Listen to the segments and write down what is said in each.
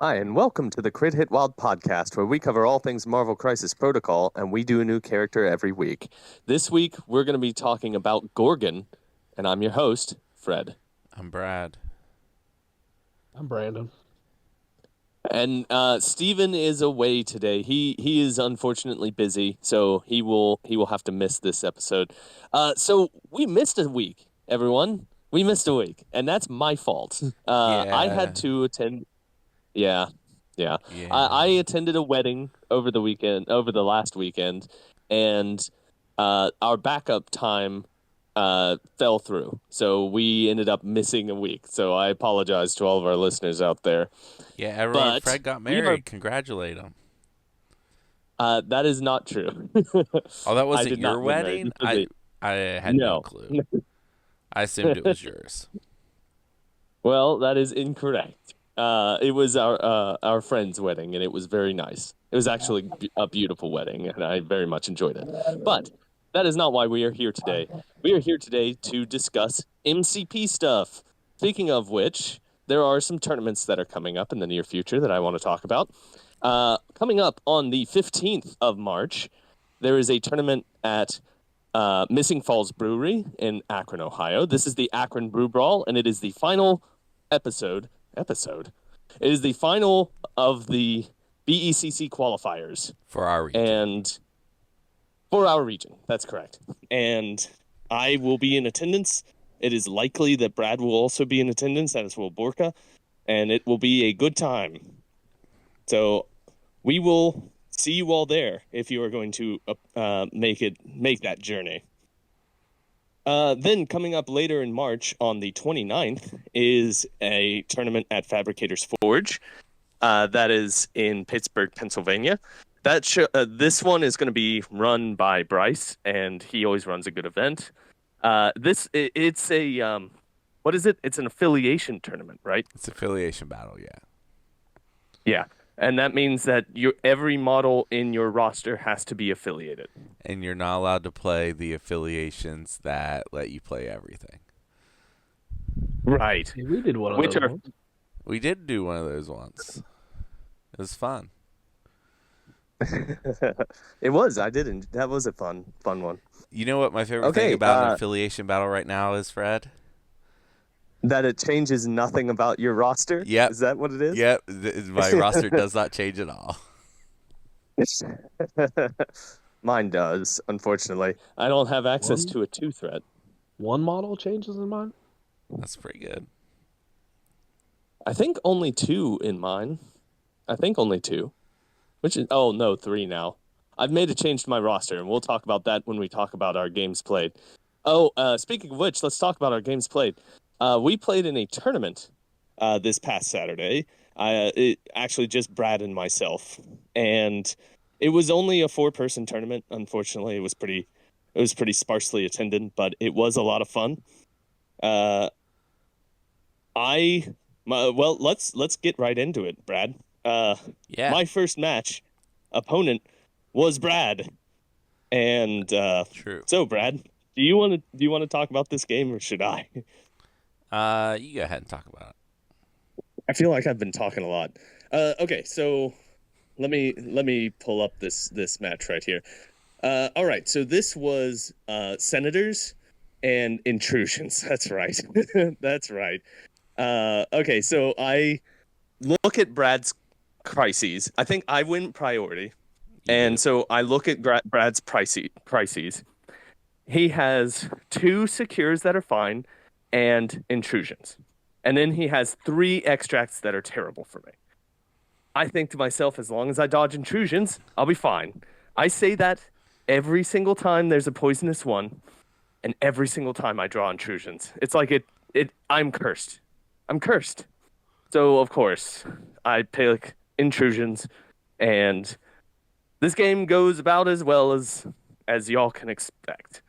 Hi, and welcome to the Crit Hit Wild podcast, where we cover all things Marvel Crisis Protocol, and we do a new character every week. This week, we're going to be talking about Gorgon, and I'm your host, Fred. I'm Brad. I'm Brandon. And Steven is away today. He is unfortunately busy, so he will have to miss this episode. So we missed a week, everyone. We missed a week, and that's my fault. I had to attend. Yeah, yeah. I attended a wedding over the last weekend, and our backup time fell through. So we ended up missing a week. So I apologize to all of our listeners out there. Yeah, everyone. But Fred got married. Congratulate him. That is not true. Oh, that I wasn't did your not get married. wedding? This is I had no clue. I assumed it was yours. Well, that is incorrect. It was our friend's wedding, and it was very nice. It was actually a beautiful wedding, and I very much enjoyed it. But that is not why we are here today. We are here today to discuss MCP stuff. Speaking of which, there are some tournaments that are coming up in the near future that I want to talk about. Coming up on the 15th of March, there is a tournament at Missing Falls Brewery in Akron, Ohio. This is the Akron Brew Brawl, and it is the final episode. It is the final of the BECC qualifiers. For our region. And for our region, that's correct. And I will be in attendance. It is likely that Brad will also be in attendance, as will Borka, and it will be a good time. So we will see you all there if you are going to make that journey. Then coming up later in March on the 29th is a tournament at Fabricators Forge. That is in Pittsburgh, Pennsylvania. This one is going to be run by Bryce, and he always runs a good event. It's a what is it? It's an affiliation tournament, right? It's affiliation battle, yeah. Yeah. And that means that every model in your roster has to be affiliated. And you're not allowed to play the affiliations that let you play everything. Right. Yeah, we did one of those once. We did do one of those once. It was fun. It was. I didn't. That was a fun one. You know what my favorite thing about an affiliation battle right now is, Fred? That it changes nothing about your roster? Yep. Is that what it is? Yep. My roster does not change at all. Mine does, unfortunately. I don't have access to a 2-threat. One model changes in mine? That's pretty good. I think only 2 in mine. I think only 2. Which is, oh no, 3 now. I've made a change to my roster, and we'll talk about that when we talk about our games played. Oh, speaking of which, let's talk about our games played. We played in a tournament this past Saturday. Actually, just Brad and myself, and it was only a 4-person tournament. Unfortunately, it was pretty sparsely attended, but it was a lot of fun. Let's get right into it, Brad. Yeah. My first match opponent was Brad, and True. So Brad, do you want to talk about this game, or should I? You go ahead and talk about it. I feel like I've been talking a lot. Okay, so let me pull up this match right here. All right, so this was Senators and Intrusions. That's right. That's right. Okay, so I look at Brad's crises. I think I win priority. And so I look at Brad's crises. He has 2 secures that are fine and intrusions. And then he has 3 extracts that are terrible for me. I think to myself, as long as I dodge intrusions, I'll be fine. I say that every single time there's a poisonous one, and every single time I draw intrusions. It's like I'm cursed. I'm cursed. So, of course, I pick intrusions, and this game goes about as well as y'all can expect.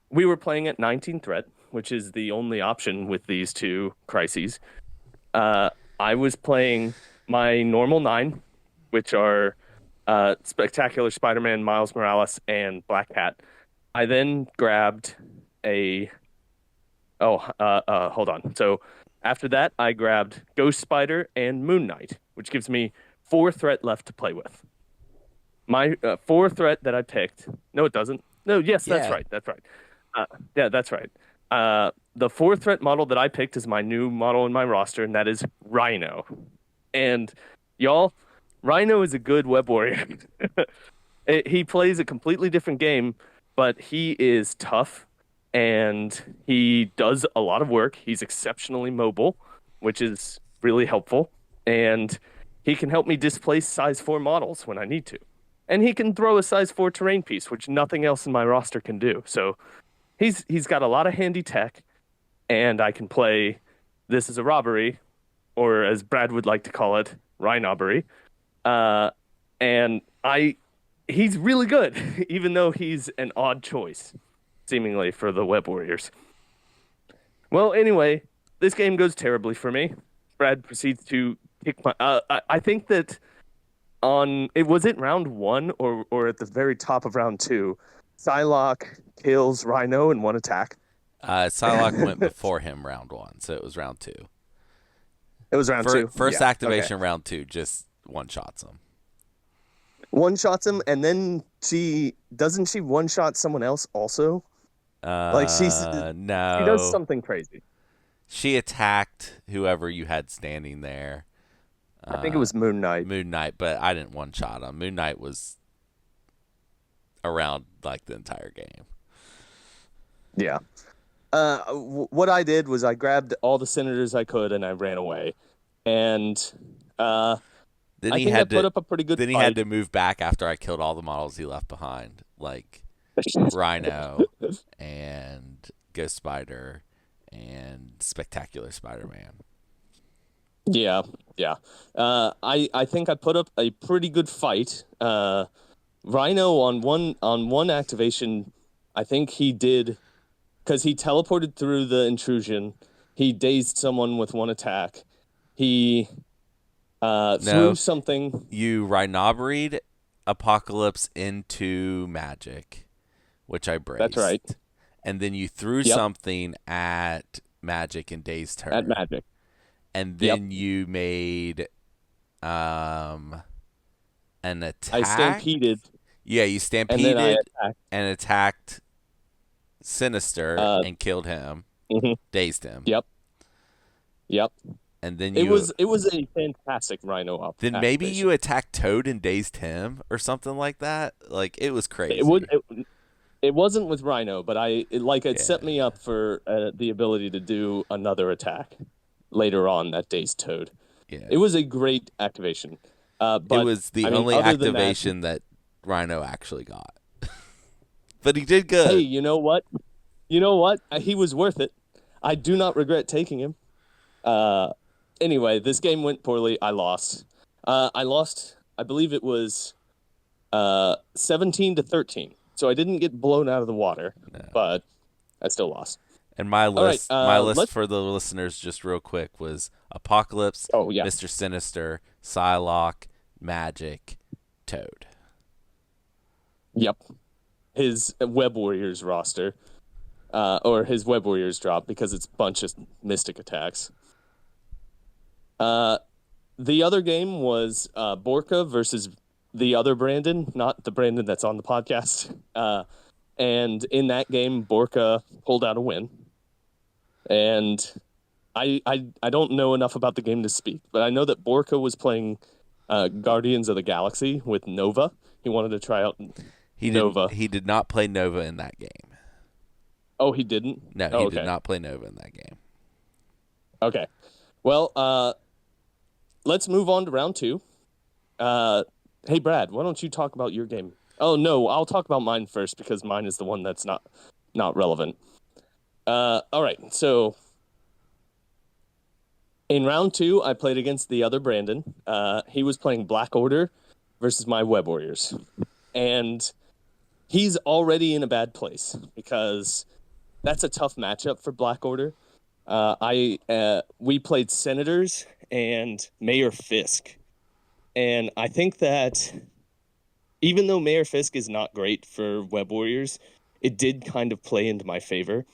We were playing at 19 threat, which is the only option with these 2 crises. I was playing my normal 9, which are Spectacular Spider-Man, Miles Morales, and Black Cat. I then grabbed hold on. So After that, I grabbed Ghost Spider and Moon Knight, which gives me 4 threat left to play with. My 4 threat that I picked. No, it doesn't. No, yes, that's Yeah. right. That's right. Yeah, that's right. The 4 threat model that I picked is my new model in my roster, and that is Rhino. And y'all, Rhino is a good web warrior. He plays a completely different game, but he is tough and he does a lot of work. He's exceptionally mobile, which is really helpful. And he can help me displace size 4 models when I need to. And he can throw a size 4 terrain piece, which nothing else in my roster can do. So he's got a lot of handy tech, and I can play This Is a Robbery, or as Brad would like to call it, Rhinobbery. And he's really good, even though he's an odd choice, seemingly, for the Web Warriors. Well, anyway, this game goes terribly for me. Brad proceeds to kick my. I think that was it round 1 or at the very top of round 2, Psylocke kills Rhino in 1 attack. Psylocke went before him round 1, so it was round 2. It was round 2. First Yeah, activation, okay. round 2, just one-shots him. One-shots him, and then doesn't she one-shot someone else also? Like she does No. something crazy. She attacked whoever you had standing there. I think it was Moon Knight. Moon Knight, but I didn't one-shot him. Moon Knight was around like the entire game. Yeah. What I did was I grabbed all the senators I could and I ran away. And Then I he think I had put to. up a pretty good Then he fight. had to move back after I killed all the models he left behind, like Rhino and Ghost Spider and Spectacular Spider-Man. Yeah. I think I put up a pretty good fight. Rhino on one activation, I think he did, because he teleported through the intrusion. He dazed someone with 1 attack. He threw something. You Rhinoberied Apocalypse into Magic, which I braced. That's right. And then you threw something at Magic and dazed her. At Magic. And then you made an attack. I stampeded. Yeah, you stampeded and then I and attacked Sinister and killed him, dazed him. Yep. And then it was a fantastic Rhino up. Then maybe you attacked Toad and dazed him or something like that. Like it was crazy. It wasn't with Rhino, but it set me up for the ability to do another attack later on that dazed Toad. Yeah. It was a great activation. But it was the only activation that Rhino actually got. But he did good. Hey, you know what? He was worth it. I do not regret taking him. Anyway, this game went poorly. I lost. I believe it was 17-13. So I didn't get blown out of the water, but I still lost. And my list, for the listeners, just real quick, was Apocalypse, Mr. Sinister, Psylocke, Magic, Toad. Yep. His Web Warriors roster, or his Web Warriors drop, because it's a bunch of mystic attacks. The other game was Borka versus the other Brandon, not the Brandon that's on the podcast. And in that game, Borka pulled out a win. And I don't know enough about the game to speak, but I know that Borka was playing Guardians of the Galaxy with Nova. He wanted to try out Nova. He did not play Nova in that game. Oh, he didn't? No, he did not play Nova in that game. Okay. Well, let's move on to round 2. Hey, Brad, why don't you talk about your game? Oh, no, I'll talk about mine first because mine is the one that's not relevant. All right, so in round 2, I played against the other Brandon. He was playing Black Order versus my Web Warriors. And he's already in a bad place because that's a tough matchup for Black Order. We played Senators and Mayor Fisk. And I think that even though Mayor Fisk is not great for Web Warriors, it did kind of play into my favor.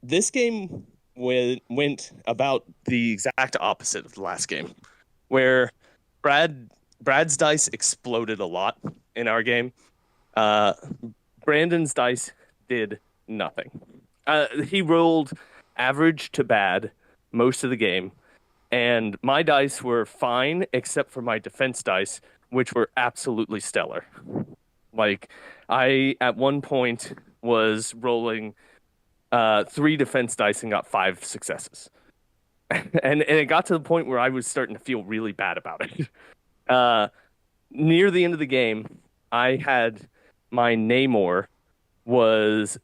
This game, went about the exact opposite of the last game, where Brad's dice exploded a lot in our game. Brandon's dice did nothing. He rolled average to bad most of the game, and my dice were fine except for my defense dice, which were absolutely stellar. Like, I at one point was rolling 3 defense dice and got 5 successes. And it got to the point where I was starting to feel really bad about it. Near the end of the game, I had my Namor was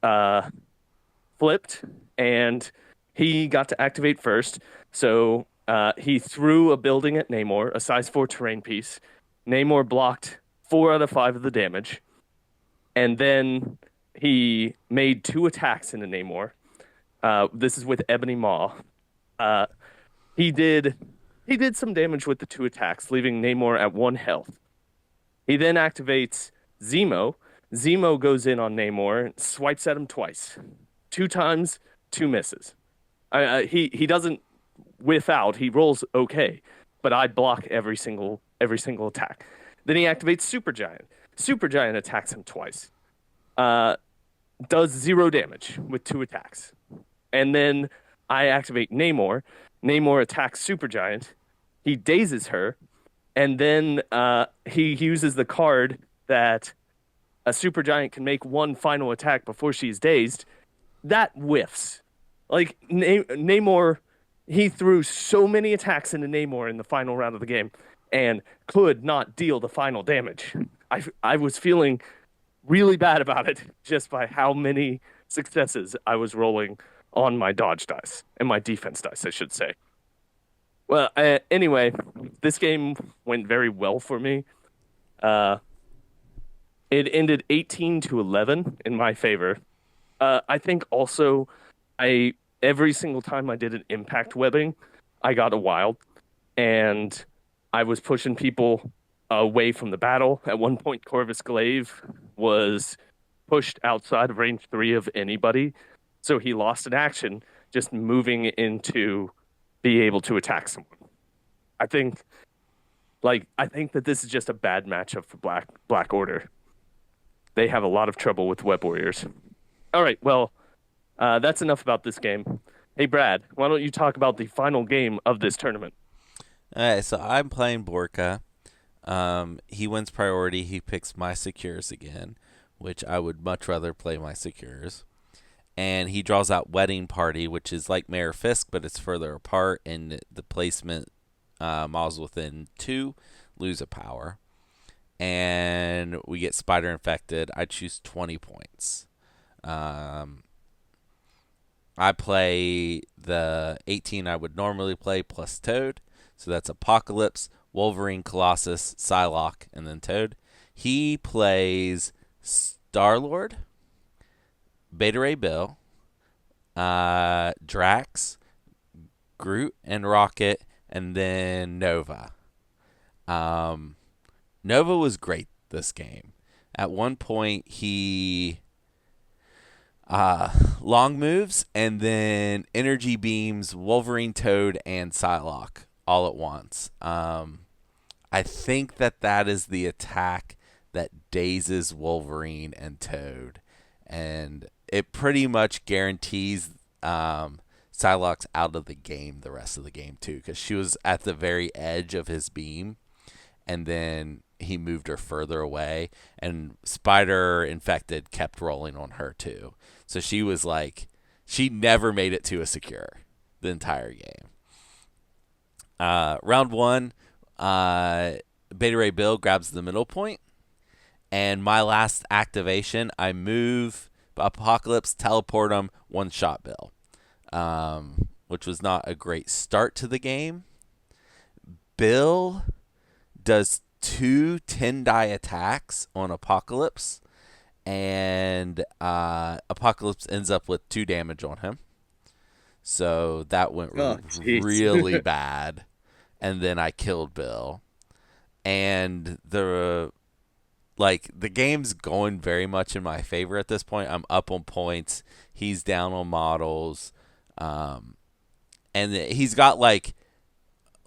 flipped, and he got to activate first. So he threw a building at Namor, a size 4 terrain piece. Namor blocked 4 out of 5 of the damage, and then he made 2 attacks into Namor. This is with Ebony Maw. He did some damage with the 2 attacks, leaving Namor at 1 health. He then activates Zemo. Zemo goes in on Namor and swipes at him twice. 2 times, 2 misses. He doesn't whiff out. He rolls okay, but I block every single attack. Then he activates Supergiant. Supergiant attacks him twice. Does 0 damage with 2 attacks. And then I activate Namor. Namor attacks Supergiant. He dazes her, and then he uses the card that a Supergiant can make 1 final attack before she's dazed. That whiffs. Like, Namor, he threw so many attacks into Namor in the final round of the game and could not deal the final damage. I was feeling really bad about it just by how many successes I was rolling on my dodge dice and my defense dice, I should say. Well, anyway, this game went very well for me. It ended 18-11 in my favor. I think also every single time I did an impact webbing, I got a wild, and I was pushing people away from the battle. At one point, Corvus Glaive was pushed outside of range 3 of anybody, so he lost an action just moving into be able to attack someone. I think that this is just a bad matchup for Black Order. They have a lot of trouble with Web Warriors. All right, well, that's enough about this game. Hey, Brad, why don't you talk about the final game of this tournament? All right, so I'm playing Borka. He wins priority. He picks my Secures again, which I would much rather play my Secures. And he draws out Wedding Party, which is like Mayor Fisk, but it's further apart, and the placement models within 2 lose a power. And we get Spider Infected. I choose 20 points. I play the 18 I would normally play plus Toad. So that's Apocalypse, Wolverine, Colossus, Psylocke, and then Toad. He plays Star-Lord, Beta Ray Bill, Drax, Groot and Rocket, and then Nova. Nova was great this game. At one point, he long moves and then energy beams Wolverine, Toad, and Psylocke all at once. I think that is the attack that dazes Wolverine and Toad, and it pretty much guarantees Psylocke's out of the game the rest of the game too, because she was at the very edge of his beam, and then he moved her further away, and Spider Infected kept rolling on her too. So she was like, she never made it to a secure the entire game. Round 1, Beta Ray Bill grabs the middle point, and my last activation, I move Apocalypse, teleport him, one-shot Bill, which was not a great start to the game. Bill does 2 10-die attacks on Apocalypse, and Apocalypse ends up with 2 damage on him. So that went really bad. And then I killed Bill. And the game's going very much in my favor at this point. I'm up on points. He's down on models. and he's got like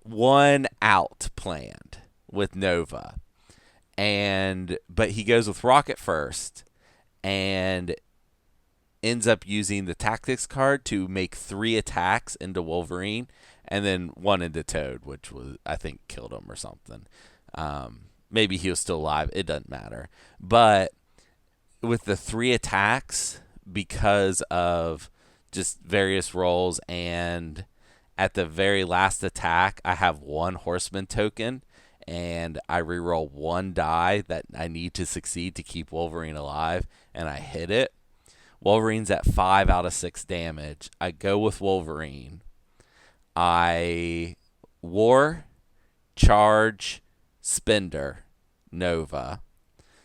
one out planned with Nova, but he goes with Rocket first, and ends up using the tactics card to make 3 attacks into Wolverine, and then 1 into Toad, which was, I think, killed him or something. Maybe he was still alive. It doesn't matter. But with the 3 attacks, because of just various rolls, and at the very last attack, I have 1 Horseman token, and I reroll 1 die that I need to succeed to keep Wolverine alive, and I hit it. Wolverine's at 5 out of 6 damage. I go with Wolverine. I war, charge, spender, Nova.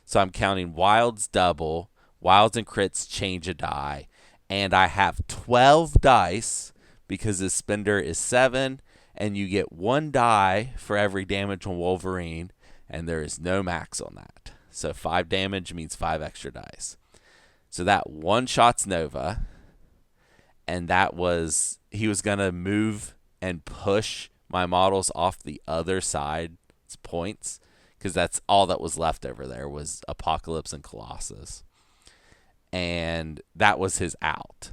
So I'm counting wilds double, wilds and crits change a die, and I have 12 dice because the spender is 7, and you get 1 die for every damage on Wolverine, and there is no max on that. So 5 damage means 5 extra dice. So that one shots Nova, and he was going to move and push my models off the other side's points, because that's all that was left over there was Apocalypse and Colossus. And that was his out.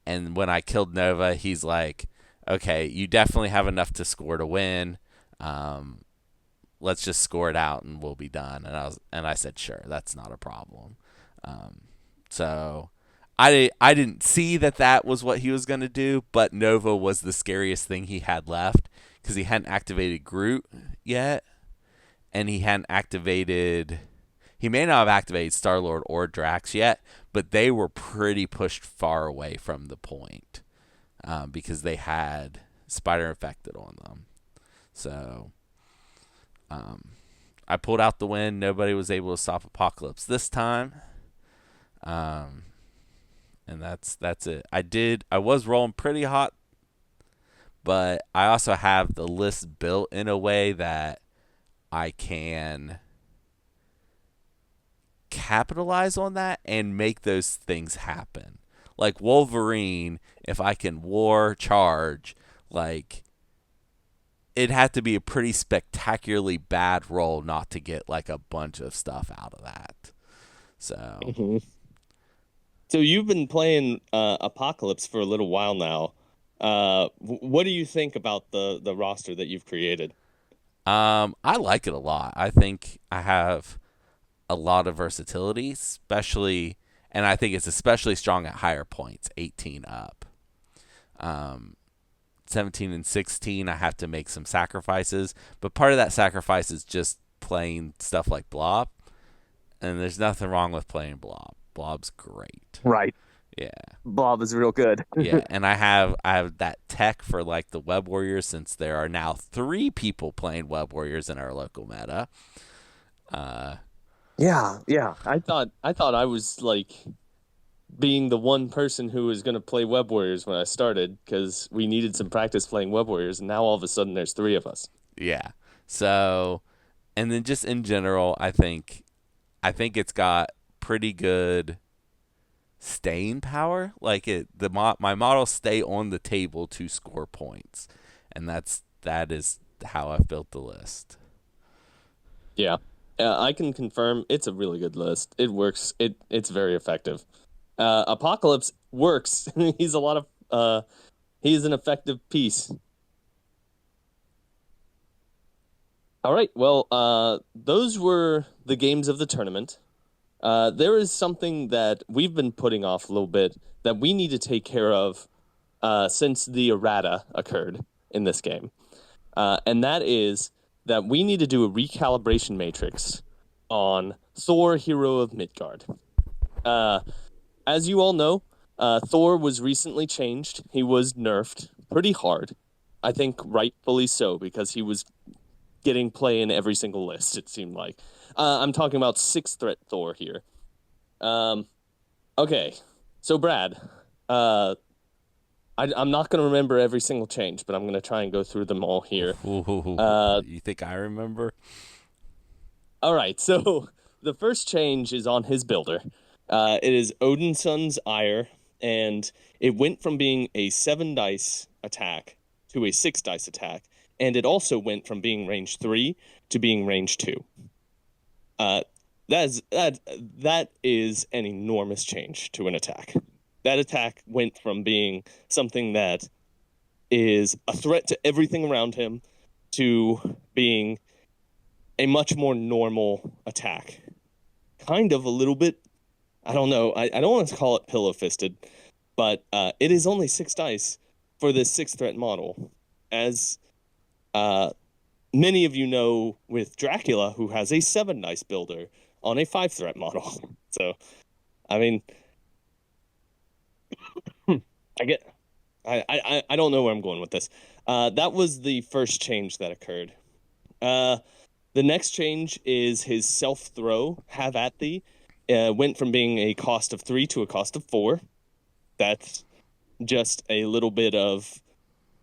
And when I killed Nova, he's like, okay, you definitely have enough to score to win. Let's just score it out and we'll be done. And I said, sure, that's not a problem. So I didn't see that was what he was going to do, but Nova was the scariest thing he had left, because he hadn't activated Groot yet, and he may not have activated Star-Lord or Drax yet, but they were pretty pushed far away from the point, because they had Spider Infected on them. So I pulled out the win. Nobody was able to stop Apocalypse this time. And that's it. I was rolling pretty hot, but I also have the list built in a way that I can capitalize on that and make those things happen. Like Wolverine, if I can war charge, like, it had to be a pretty spectacularly bad roll not to get like a bunch of stuff out of that. So So you've been playing Apocalypse for a little while now. What do you think about the roster that you've created? I like it a lot. I think I have a lot of versatility, especially, and I think it's especially strong at higher points, 18 up. 17 and 16, I have to make some sacrifices, but part of that sacrifice is just playing stuff like Blob, and there's nothing wrong with playing Blob. Blob's great. Right. Yeah. Blob is real good. Yeah, and I have that tech for like the Web Warriors, since there are now 3 people playing Web Warriors in our local meta. Yeah. I thought I was like being the one person who was going to play Web Warriors when I started, because we needed some practice playing Web Warriors, and now all of a sudden there's 3 of us. Yeah. So, and then just in general, I think it's got pretty good staying power. Like my models stay on the table to score points, and that is how I've built the list. Yeah. I can confirm it's a really good list. It works. It's very effective. Apocalypse works. He's an effective piece. All right. Well, those were the games of the tournament. There is something that we've been putting off a little bit that we need to take care of since the errata occurred in this game. And that is that we need to do a recalibration matrix on Thor, Hero of Midgard. As you all know, Thor was recently changed. He was nerfed pretty hard. I think rightfully so, because he was getting play in every single list, it seemed like. I'm talking about 6th threat Thor here. Okay, so Brad, I'm not going to remember every single change, but I'm going to try and go through them all here. You think I remember? All right, so the first change is on his builder. It is Odinson's Ire, and it went from being a 7 dice attack to a 6 dice attack, and it also went from being range 3 to being range 2. That is an enormous change to an attack. That attack went from being something that is a threat to everything around him to being a much more normal attack. Kind of a little bit, I don't know, I don't want to call it pillow-fisted, but it is only 6 dice for this 6 threat model. As many of you know with Dracula, who has a 7 dice builder on a 5 threat model. So, I mean, I don't know where I'm going with this. That was the first change that occurred. The next change is his self-throw, Have At Thee, went from being a cost of 3 to a cost of 4. That's just a little bit of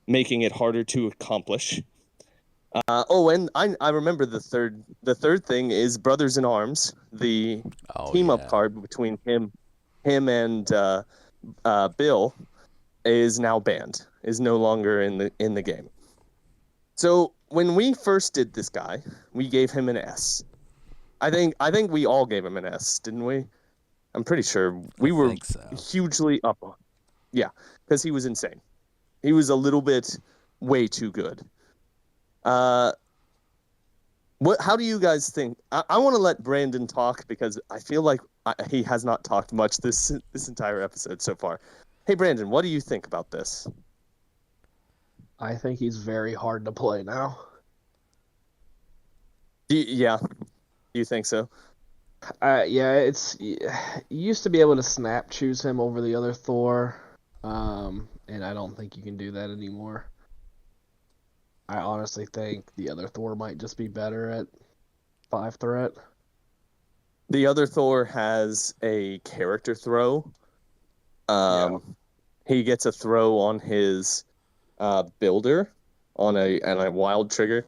making it harder to accomplish. And I remember the third thing is Brothers in Arms, the team-up card between him and Bill is now banned, is no longer in the game. So when we first did this guy, we gave him an S. I think we all gave him an S, didn't we? I'm pretty sure we were hugely up on. Yeah, because he was insane. He was a little bit way too good. How do you guys think? I want to let Brandon talk because I feel like he has not talked much this entire episode so far. Hey, Brandon, what do you think about this? I think he's very hard to play now. Yeah. Do you think so? Yeah, you used to be able to snap choose him over the other Thor, and I don't think you can do that anymore. I honestly think the other Thor might just be better at 5 threat. The other Thor has a character throw. He gets a throw on his builder on a wild trigger.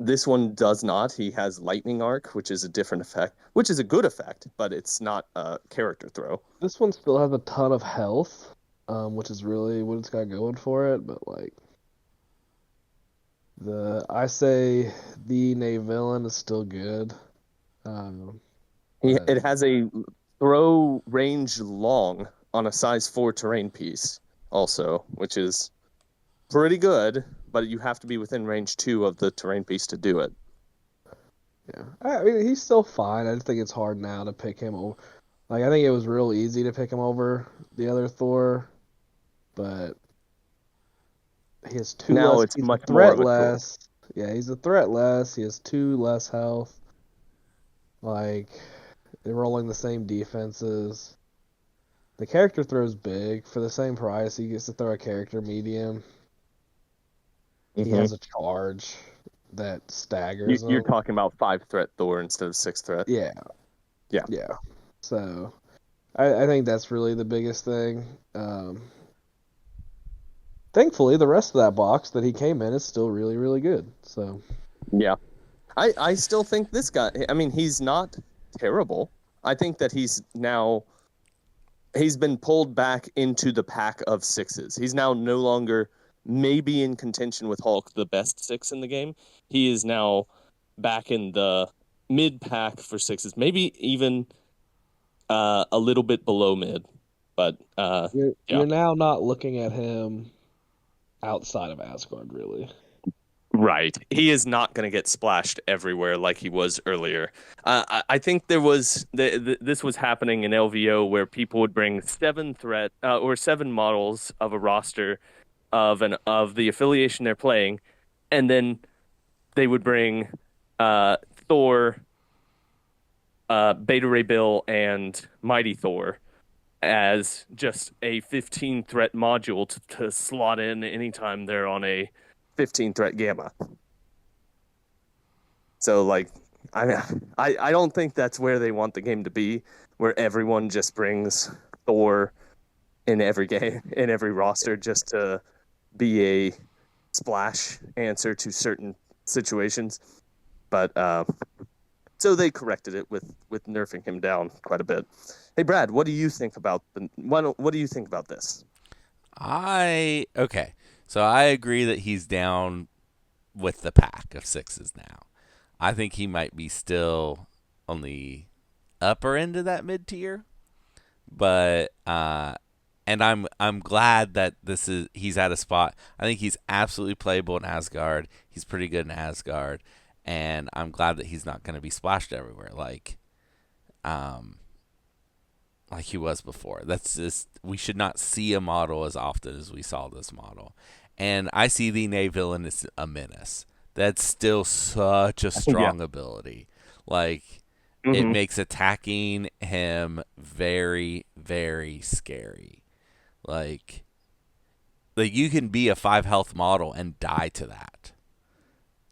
This one does not. He has lightning arc, which is a different effect, which is a good effect, but it's not a character throw. This one still has a ton of health, which is really what it's got going for it. But like, I say the Knave villain is still good. It has a throw range long on a size 4 terrain piece, also, which is pretty good. But you have to be within range 2 of the terrain piece to do it. Yeah, I mean he's still fine. I just think it's hard now to pick him over. Like I think it was real easy to pick him over the other Thor, but he has 2 now less. it's He's much a threat more of a less. Yeah, he's a threat less. He has 2 less health. Like they're rolling the same defenses. The character throws big for the same price. He gets to throw a character medium. He has a charge that staggers You're him. talking about 5 threat Thor instead of 6 threat. Yeah. So I think that's really the biggest thing. Thankfully, the rest of that box that he came in is still really, really good. So yeah, I still think this guy. I mean, he's not terrible. I think that he's been pulled back into the pack of 6s. He's now no longer maybe in contention with Hulk, the best 6 in the game. He is now back in the mid pack for 6s, maybe even a little bit below mid. But you're now not looking at him outside of Asgard, really. Right. He is not going to get splashed everywhere like he was earlier. I think there was this was happening in LVO where people would bring 7 threat or 7 models of a roster of the affiliation they're playing, and then they would bring Thor, Beta Ray Bill, and Mighty Thor as just a 15 threat module to slot in anytime they're on a 15 threat gamma. So like I don't think that's where they want the game to be, where everyone just brings Thor in every game, in every roster, just to be a splash answer to certain situations. But so they corrected it with nerfing him down quite a bit. Hey Brad, what do you think about this? Okay. So I agree that he's down with the pack of sixes now. I think he might be still on the upper end of that mid tier, but and I'm glad that he's at a spot. I think he's absolutely playable in Asgard. He's pretty good in Asgard, and I'm glad that he's not going to be splashed everywhere um like he was before. That's just we should not see a model as often as we saw this model. And I see the Knave villain as a menace. That's still such a Yeah. strong ability. Like it Hmm. makes attacking him very, very scary. Like you can be a 5 health model and die to that.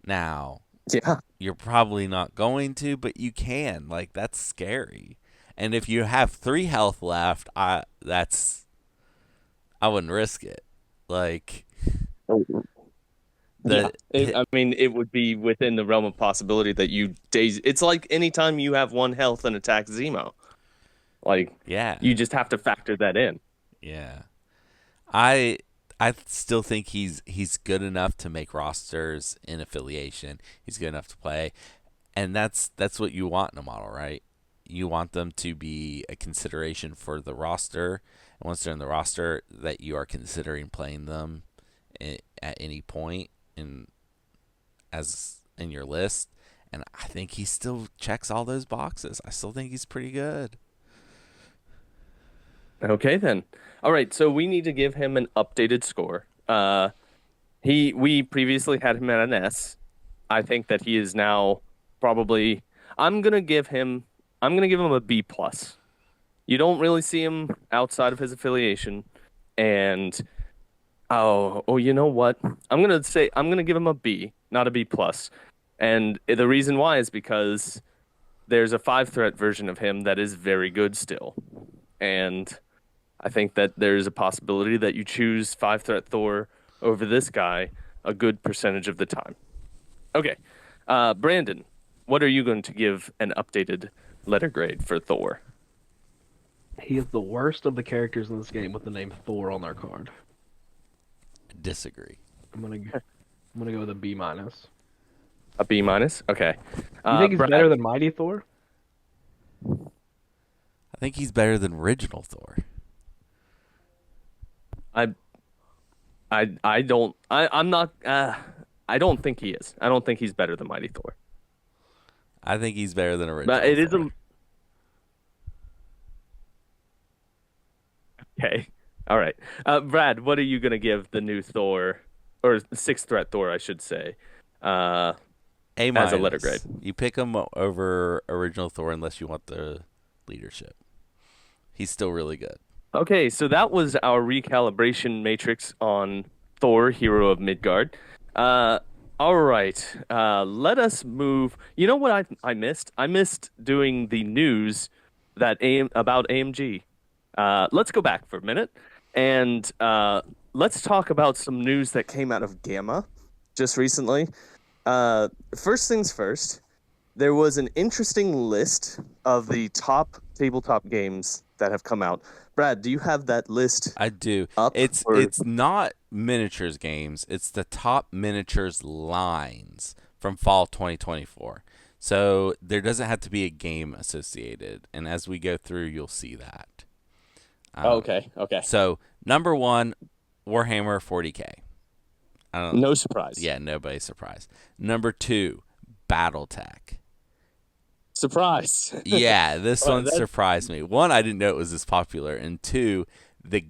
Now, Yeah. you're probably not going to, but you can. Like that's scary. And if you have 3 health left, I wouldn't risk it. Like Yeah. the hit, I mean, it would be within the realm of possibility that you days. It's like anytime you have 1 health and attack Zemo. Like, yeah, you just have to factor that in. yeah. I I still think he's good enough to make rosters in affiliation. He's good enough to play, and that's what you want in a model, right? You want them to be a consideration for the roster, and once they're in the roster, that you are considering playing them at any point in your list. And I think he still checks all those boxes. I still think he's pretty good. Okay, then. All right, so we need to give him an updated score. We previously had him at an S. I think that he is now probably. I'm gonna give him. I'm gonna give him a B plus. You don't really see him outside of his affiliation, and you know what? I'm gonna give him a B, not a B plus, and the reason why is because there's a 5 threat version of him that is very good still, and I think that there's a possibility that you choose 5 threat Thor over this guy a good percentage of the time. Okay, Brandon, what are you going to give an updated letter grade for Thor? He is the worst of the characters in this game with the name Thor on their card. Disagree. I'm gonna go with a B minus. A B minus. Okay. You think he's better Brad, than Mighty Thor? I think he's better than original Thor. I I don't I'm not I don't think he is. I don't think he's better than Mighty Thor. I think he's better than But original it is Thor. a okay. All right. Brad, what are you gonna give the new Thor or 6 threat Thor, I should say, uh, A as a letter grade? minus. You pick him over original Thor unless you want the leadership. He's still really good. Okay, so that was our recalibration matrix on Thor, Hero of Midgard. Uh, all right, let us move. You know what I missed? I missed doing the news about AMG. Let's go back for a minute and let's talk about some news that came out of GAMA just recently. First things first, there was an interesting list of the top tabletop games that have come out. Brad, do you have that list I do. up? Or It's not miniatures games. It's the top miniatures lines from fall 2024. So there doesn't have to be a game associated, and as we go through, you'll see that. oh, Um, okay, okay, so number one, Warhammer 40K. I don't. no surprise. Yeah, nobody's surprised. Number two, BattleTech. Surprise. Yeah, this one That's surprised me. One, I didn't know it was this popular, and two, the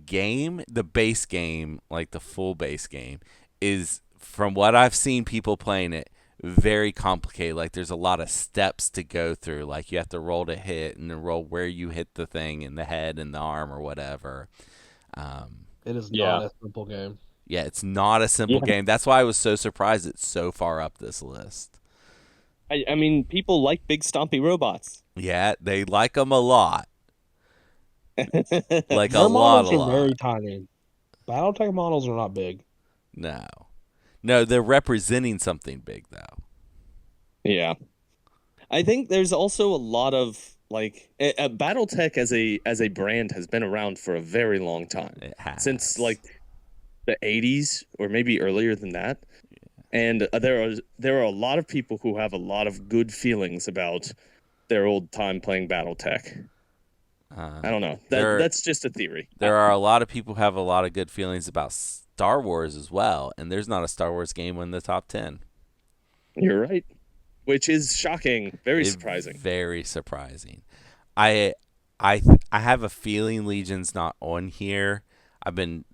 base game, like the full base game, is from what I've seen people playing it, very complicated. Like there's a lot of steps to go through. Like you have to roll to hit and then roll where you hit the thing in the head and the arm or whatever. Um, It is yeah, not a simple game. yeah, it's not a simple yeah. game. That's why I was so surprised it's so far up this list. I mean, people like big stompy robots. Yeah, they like them a lot. Like a Their lot, a models are lot. very tiny. BattleTech models are not big. No. No, they're representing something big though. Yeah, I think there's also a lot of like BattleTech as a brand has been around for a very long time. It has. Since like the 80s or maybe earlier than that. And there are a lot of people who have a lot of good feelings about their old time playing BattleTech. Uh, I don't know. there That's just a theory. there are a lot of people who have a lot of good feelings about Star Wars as well, and there's not a Star Wars game in the top 10. You're right, which is shocking, very surprising. Very surprising. I I have a feeling Legion's not on here. I've been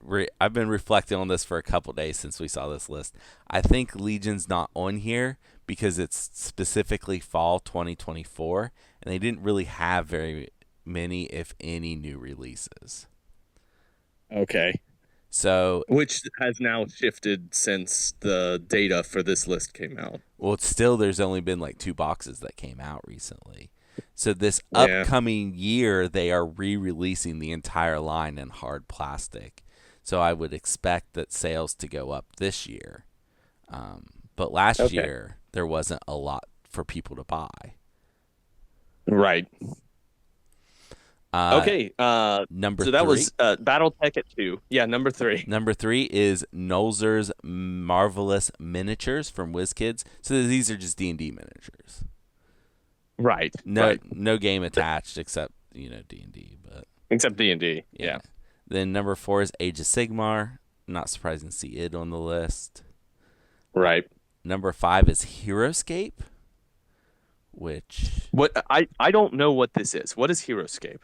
reflecting on this for a couple days since we saw this list. I think Legion's not on here because it's specifically fall 2024, and they didn't really have very many, if any, new releases. Okay. So, Which has now shifted since the data for this list came out. well, it's still there's only been like 2 boxes that came out recently. So this Yeah. upcoming year, they are re-releasing the entire line in hard plastic. So I would expect that sales to go up this year. But last Okay. year, there wasn't a lot for people to buy. Right. Okay. Number So that three. was BattleTech at 2. Yeah, number 3. Number 3 is Nolzur's Marvelous Miniatures from WizKids. So these are just D&D miniatures. Right. No, Right. no game attached except D&D. But Except D&D. Yeah. Then number 4 is Age of Sigmar. Not surprising to see it on the list. Right. Number 5 is Heroescape, which What I don't know what this is. What is Heroescape?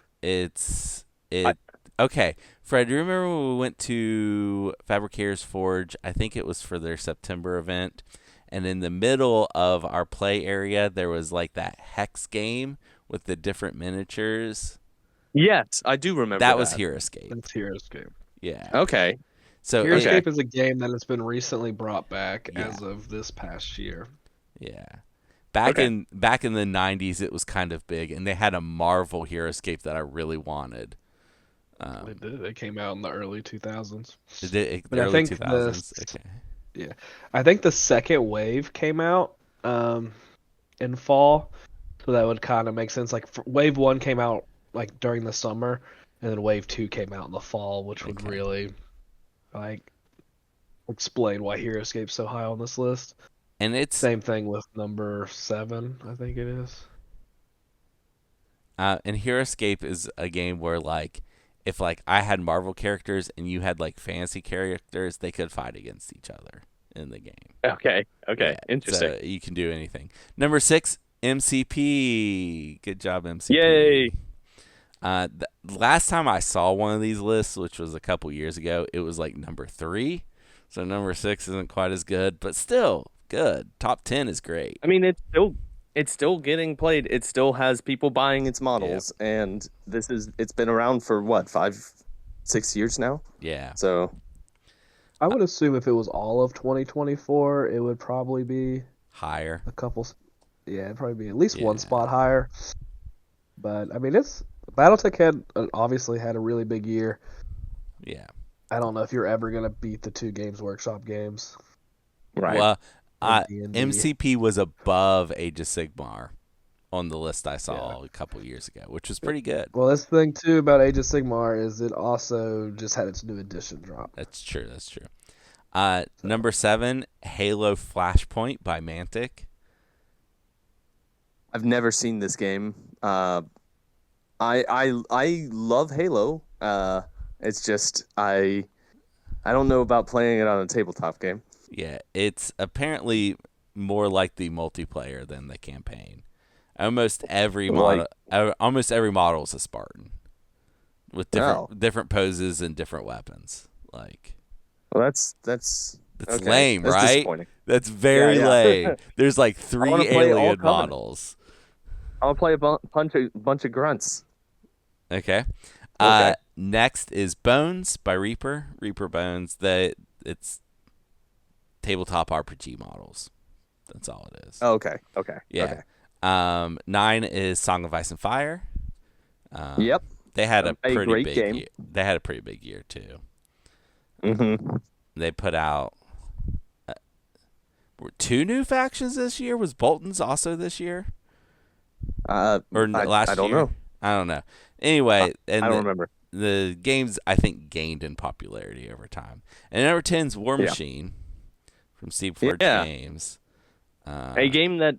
Okay, Fred, do you remember when we went to Fabricators Forge? I think it was for their September event. And in the middle of our play area, there was like that hex game with the different miniatures. Yes, I do remember That was Heroescape. That's Heroescape. Yeah. Okay. So Heroescape is a game that has been recently brought back Yeah. as of this past year. Yeah. Back Okay. in the 90s, it was kind of big, and they had a Marvel Heroescape that I really wanted. They did. They came out in the early 2000s. The But I early think 2000s. Okay. I think the second wave came out in fall, so that would kind of make sense. Like wave 1 came out like during the summer, and then wave 2 came out in the fall, which would Okay. really like explain why Heroescape's so high on this list. And it's Same thing with number 7, I think it is. and Heroescape is a game where like if like I had Marvel characters and you had like fantasy characters, they could fight against each other in the game. Okay. Okay. Yeah, Interesting. So you can do anything. Number 6, MCP. Good job, MCP. Yay. The last time I saw one of these lists, which was a couple years ago, it was like number 3. So number 6 isn't quite as good, but still good. Top 10 is great. I mean, it's still getting played. It still has people buying its models, and it's been around for what, 5, 6 years now. Yeah. So I would assume if it was all of 2024, it would probably be Higher. a couple. Yeah, it'd probably be at least one Yeah. spot higher. But I mean, BattleTech obviously had a really big year. Yeah. I don't know if you're ever gonna beat the 2 Games Workshop games. right. Well, D&D. MCP was above Age of Sigmar on the list I saw a couple years ago, which was pretty good. Well, this thing too about Age of Sigmar is it also just had its new edition drop. That's true. That's true. Number 7, Halo Flashpoint by Mantic. I've never seen this game. I love Halo. It's just I don't know about playing it on a tabletop game. Yeah, it's apparently more like the multiplayer than the campaign. Almost every model is a Spartan with different poses and different weapons. Like, Well, that's okay. lame, That's right? disappointing. That's very Yeah. lame. There's like 3 wanna play all alien Covenant. models. I'll play a bunch of grunts. Okay. Okay. Next is Bones by Reaper. Reaper Bones. It's tabletop RPG models. That's all it is. Oh, okay. Okay. Yeah. Okay. 9 is Song of Ice and Fire. Yep. They had a pretty great big game. year. They had a pretty big year too. Mm-hmm. They put out 2 new factions this year. Was Bolton's also this year? Or last year? I don't know. I don't know. Anyway, I don't remember. the games I think gained in popularity over time. And number 10's War Yeah. Machine from Steamforge Yeah. Games. A game that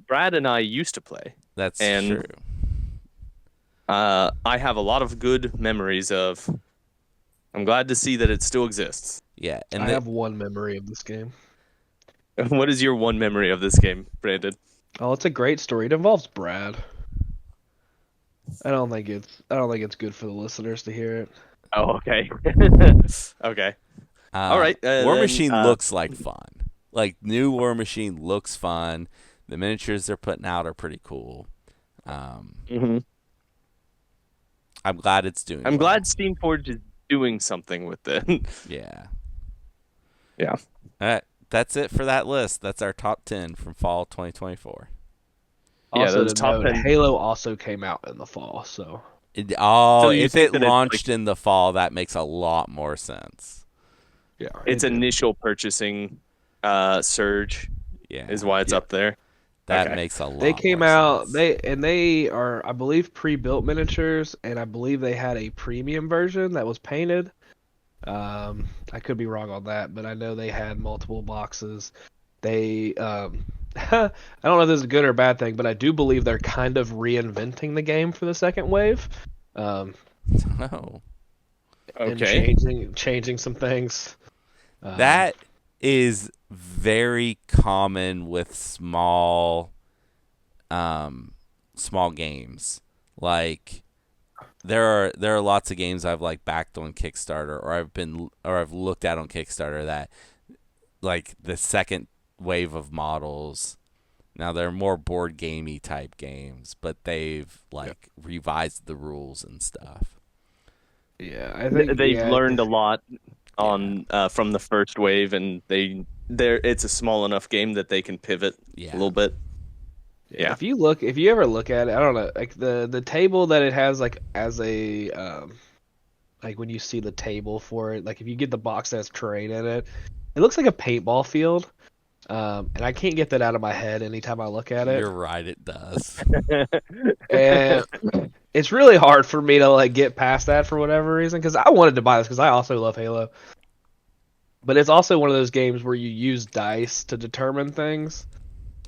Brad and I used to play, That's and true. I have a lot of good memories of. I'm glad to see that it still exists. Yeah, and I have one memory of this game. What is your one memory of this game, Brandon? Oh, it's a great story. It involves Brad. I don't think it's good for the listeners to hear it. Oh, okay. Okay. All right. War Machine looks like fun. Like new War Machine looks fun. The miniatures they're putting out are pretty cool. mhm. I'm glad it's doing. I'm well. glad Steamforge is doing something with it. Yeah. Yeah. All right. That's it for that list. That's our top 10 from fall 2024. Yeah, Also, those to top note, 10. Halo also came out in the fall, so So you If think it that it's launched in the fall, that makes a lot more sense. yeah, its it did. initial purchasing surge Yeah. is why it's Yeah. up there. That Okay. makes a lot They came more out. sense. They are, I believe, pre-built miniatures, and I believe they had a premium version that was painted. I could be wrong on that, but I know they had multiple boxes. They, I don't know if this is a good or a bad thing, but I do believe they're kind of reinventing the game for the second wave, um, Oh. and Okay. changing some things. That is very common with small games. Like there are lots of games I've like backed on Kickstarter or I've looked at on Kickstarter that like the second wave of models. Now they're more board gamey type games, but they've like revised the rules and stuff. Yeah, I think They've yeah, learned a lot Yeah. on from the first wave, and it's a small enough game that they can pivot a Yeah. little bit. yeah. Yeah. If you ever look at it, I don't know, like the table that it has, like as a like when you see the table for it, like if you get the box that has terrain in it, it looks like a paintball field. And I can't get that out of my head anytime I look at it. You're right, it does. And it's really hard for me to like get past that for whatever reason, because I wanted to buy this because I also love Halo. But it's also one of those games where you use dice to determine things,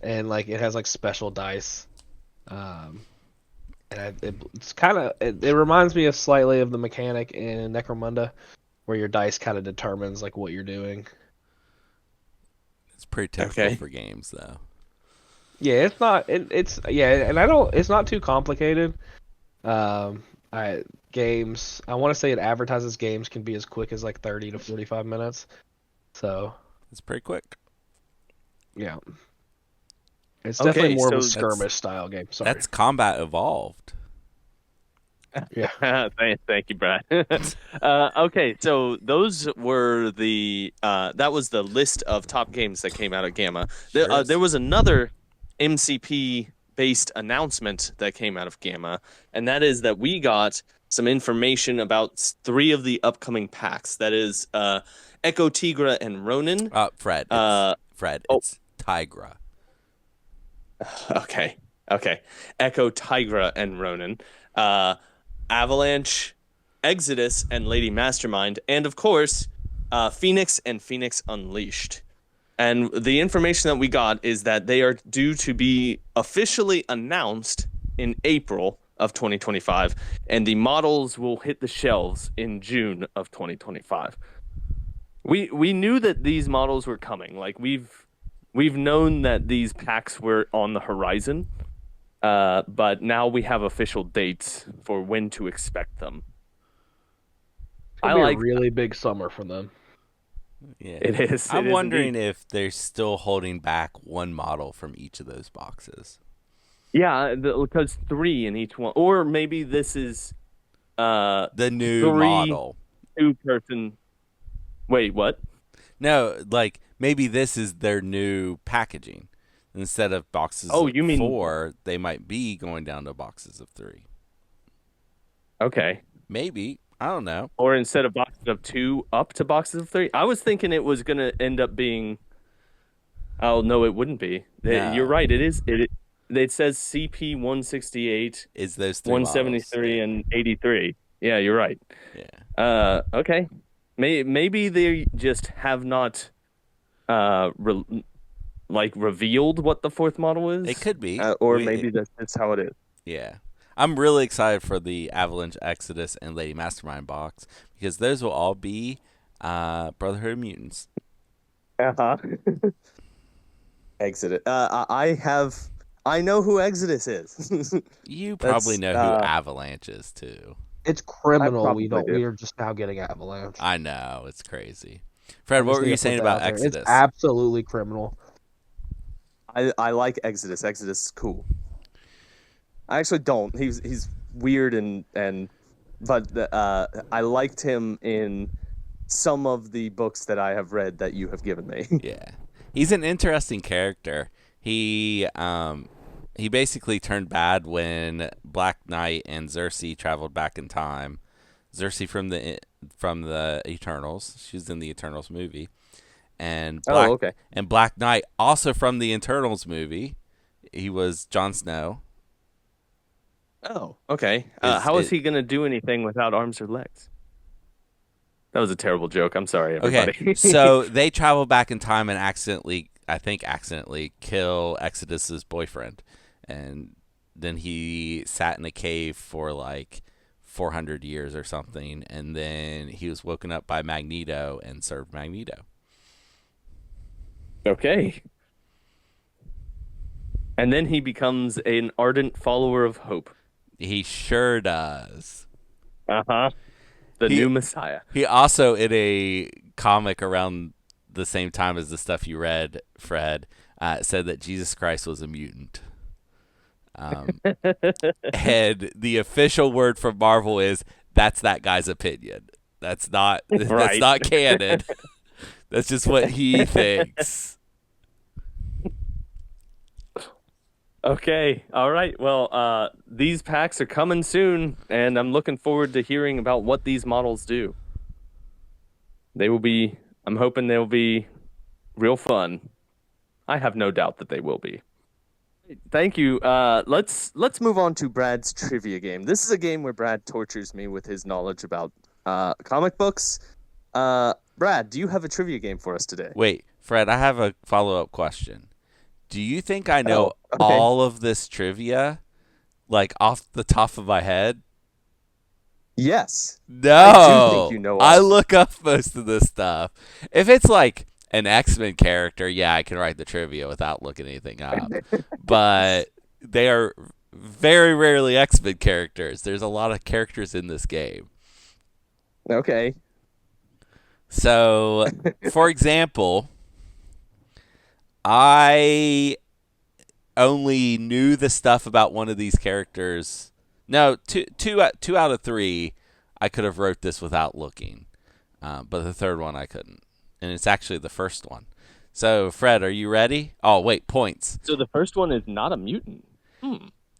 and like it has like special dice. Um, it's kind of it reminds me of slightly of the mechanic in Necromunda, where your dice kind of determines like what you're doing. It's pretty typical Okay. for games though. Yeah, it's not. It's yeah, and I don't. It's not too complicated. I games. I want to say it advertises games can be as quick as like 30 to 45 minutes. So It's pretty quick. yeah, it's Okay, definitely more of a so skirmish style game. Sorry. That's Combat Evolved. Yeah. thank you, Brad. Okay, so those were that was the list of top games that came out of GAMA. Sure is. There was another MCP based announcement that came out of GAMA, and that is that we got some information about three of the upcoming packs. That is Echo Tigra and Ronin. Fred. Uh, oh. It's Tigra. Okay. Echo Tigra and Ronin. Avalanche, Exodus, and Lady Mastermind, and of course, Phoenix and Phoenix Unleashed. And the information that we got is that they are due to be officially announced in April of 2025, and the models will hit the shelves in June of 2025. We knew that these models were coming. Like we've known that these packs were on the horizon. But now we have official dates for when to expect them. It'll be a really big summer for them. Yeah, it is. I'm it is wondering indeed. if they're still holding back one model from each of those boxes. Yeah, because 3 in each one, or maybe this is The new 3 model. 2-person. Wait, what? No, like maybe this is their new packaging. Instead of boxes Oh, of you mean 4, they might be going down to boxes of 3. Okay. Maybe. I don't know. Or instead of boxes of 2 up to boxes of 3? I was thinking it was going to end up being. Oh, no, it wouldn't be. No. You're right. It is. It says CP 168, Is those 3 173, models. and 83. Yeah, you're right. Yeah. Okay. Maybe they just have not revealed what the fourth model It is, could be. or maybe that's how it is. Yeah. I'm really excited for the Avalanche Exodus and Lady Mastermind box because those will all be Brotherhood of Mutants. Uh-huh. Exodus. I know who Exodus is. You probably That's know who Avalanche is too. It's I criminal. probably do. We are just now getting Avalanche. I know, it's crazy. Fred, I what just were need you to put saying that about out there. It's Exodus? absolutely criminal. I like Exodus. Exodus is cool. I actually don't. He's weird but I liked him in some of the books that I have read that you have given me. Yeah. He's an interesting character. He basically turned bad when Black Knight and Cersei traveled back in time. Cersei from the Eternals. She's in the Eternals movie. And Oh, okay. Black Knight also from the Eternals movie. He was Jon Snow. Oh, okay. Is How is it he gonna do anything without arms or legs? That was a terrible joke. I'm sorry, Okay, everybody. so they travel back in time and accidentally kill Exodus's boyfriend, and then he sat in a cave for like 400 years or something, and then he was woken up by Magneto and served Magneto. Okay. And then he becomes an ardent follower of hope. He sure does. Uh-huh. The He new Messiah. he also in a comic around the same time as the stuff you read, Fred, said that Jesus Christ was a mutant. And the official word from Marvel is that's that guy's opinion. That's Right. not canon. That's just what he thinks. Okay. All right. Well, these packs are coming soon, and I'm looking forward to hearing about what these models do. I'm hoping they'll be real fun. I have no doubt that they will be. Thank you. Let's move on to Brad's trivia game. This is a game where Brad tortures me with his knowledge about comic books. Brad, do you have a trivia game for us today? Wait, Fred, I have a follow-up question. Do you think I know Oh, okay. all of this trivia like off the top of my head? Yes. No. I do think you know all I of look up most of this stuff. If it's like an X-Men character, yeah, I can write the trivia without looking anything up. But they are very rarely X-Men characters. There's a lot of characters in this game. Okay. So, for example, I only knew the stuff about one of these characters. No, two out of three, I could have wrote this without looking, but the third one I couldn't, and it's actually the first one. So, Fred, are you ready? Oh, wait, points. So the first one is not a mutant.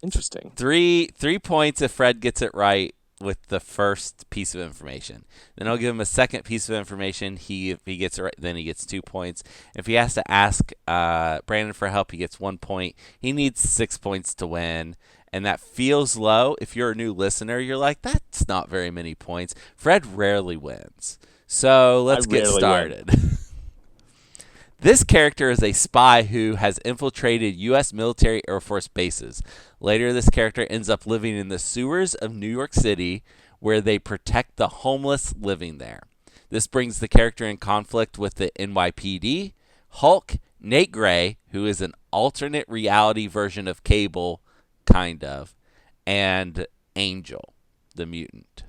Interesting. Three points if Fred gets it right with the first piece of information. Then I'll give him a second piece of information. If he gets it right, then he gets 2 points. If he has to ask Brandon for help, he gets 1 point. He needs 6 points to win. And that feels low. If you're a new listener, you're like, that's not very many points. Fred rarely wins. So let's get started. This character is a spy who has infiltrated U.S. military Air Force bases. Later, this character ends up living in the sewers of New York City, where they protect the homeless living there. This brings the character in conflict with the NYPD, Hulk, Nate Gray, who is an alternate reality version of Cable, kind of, and Angel, the mutant.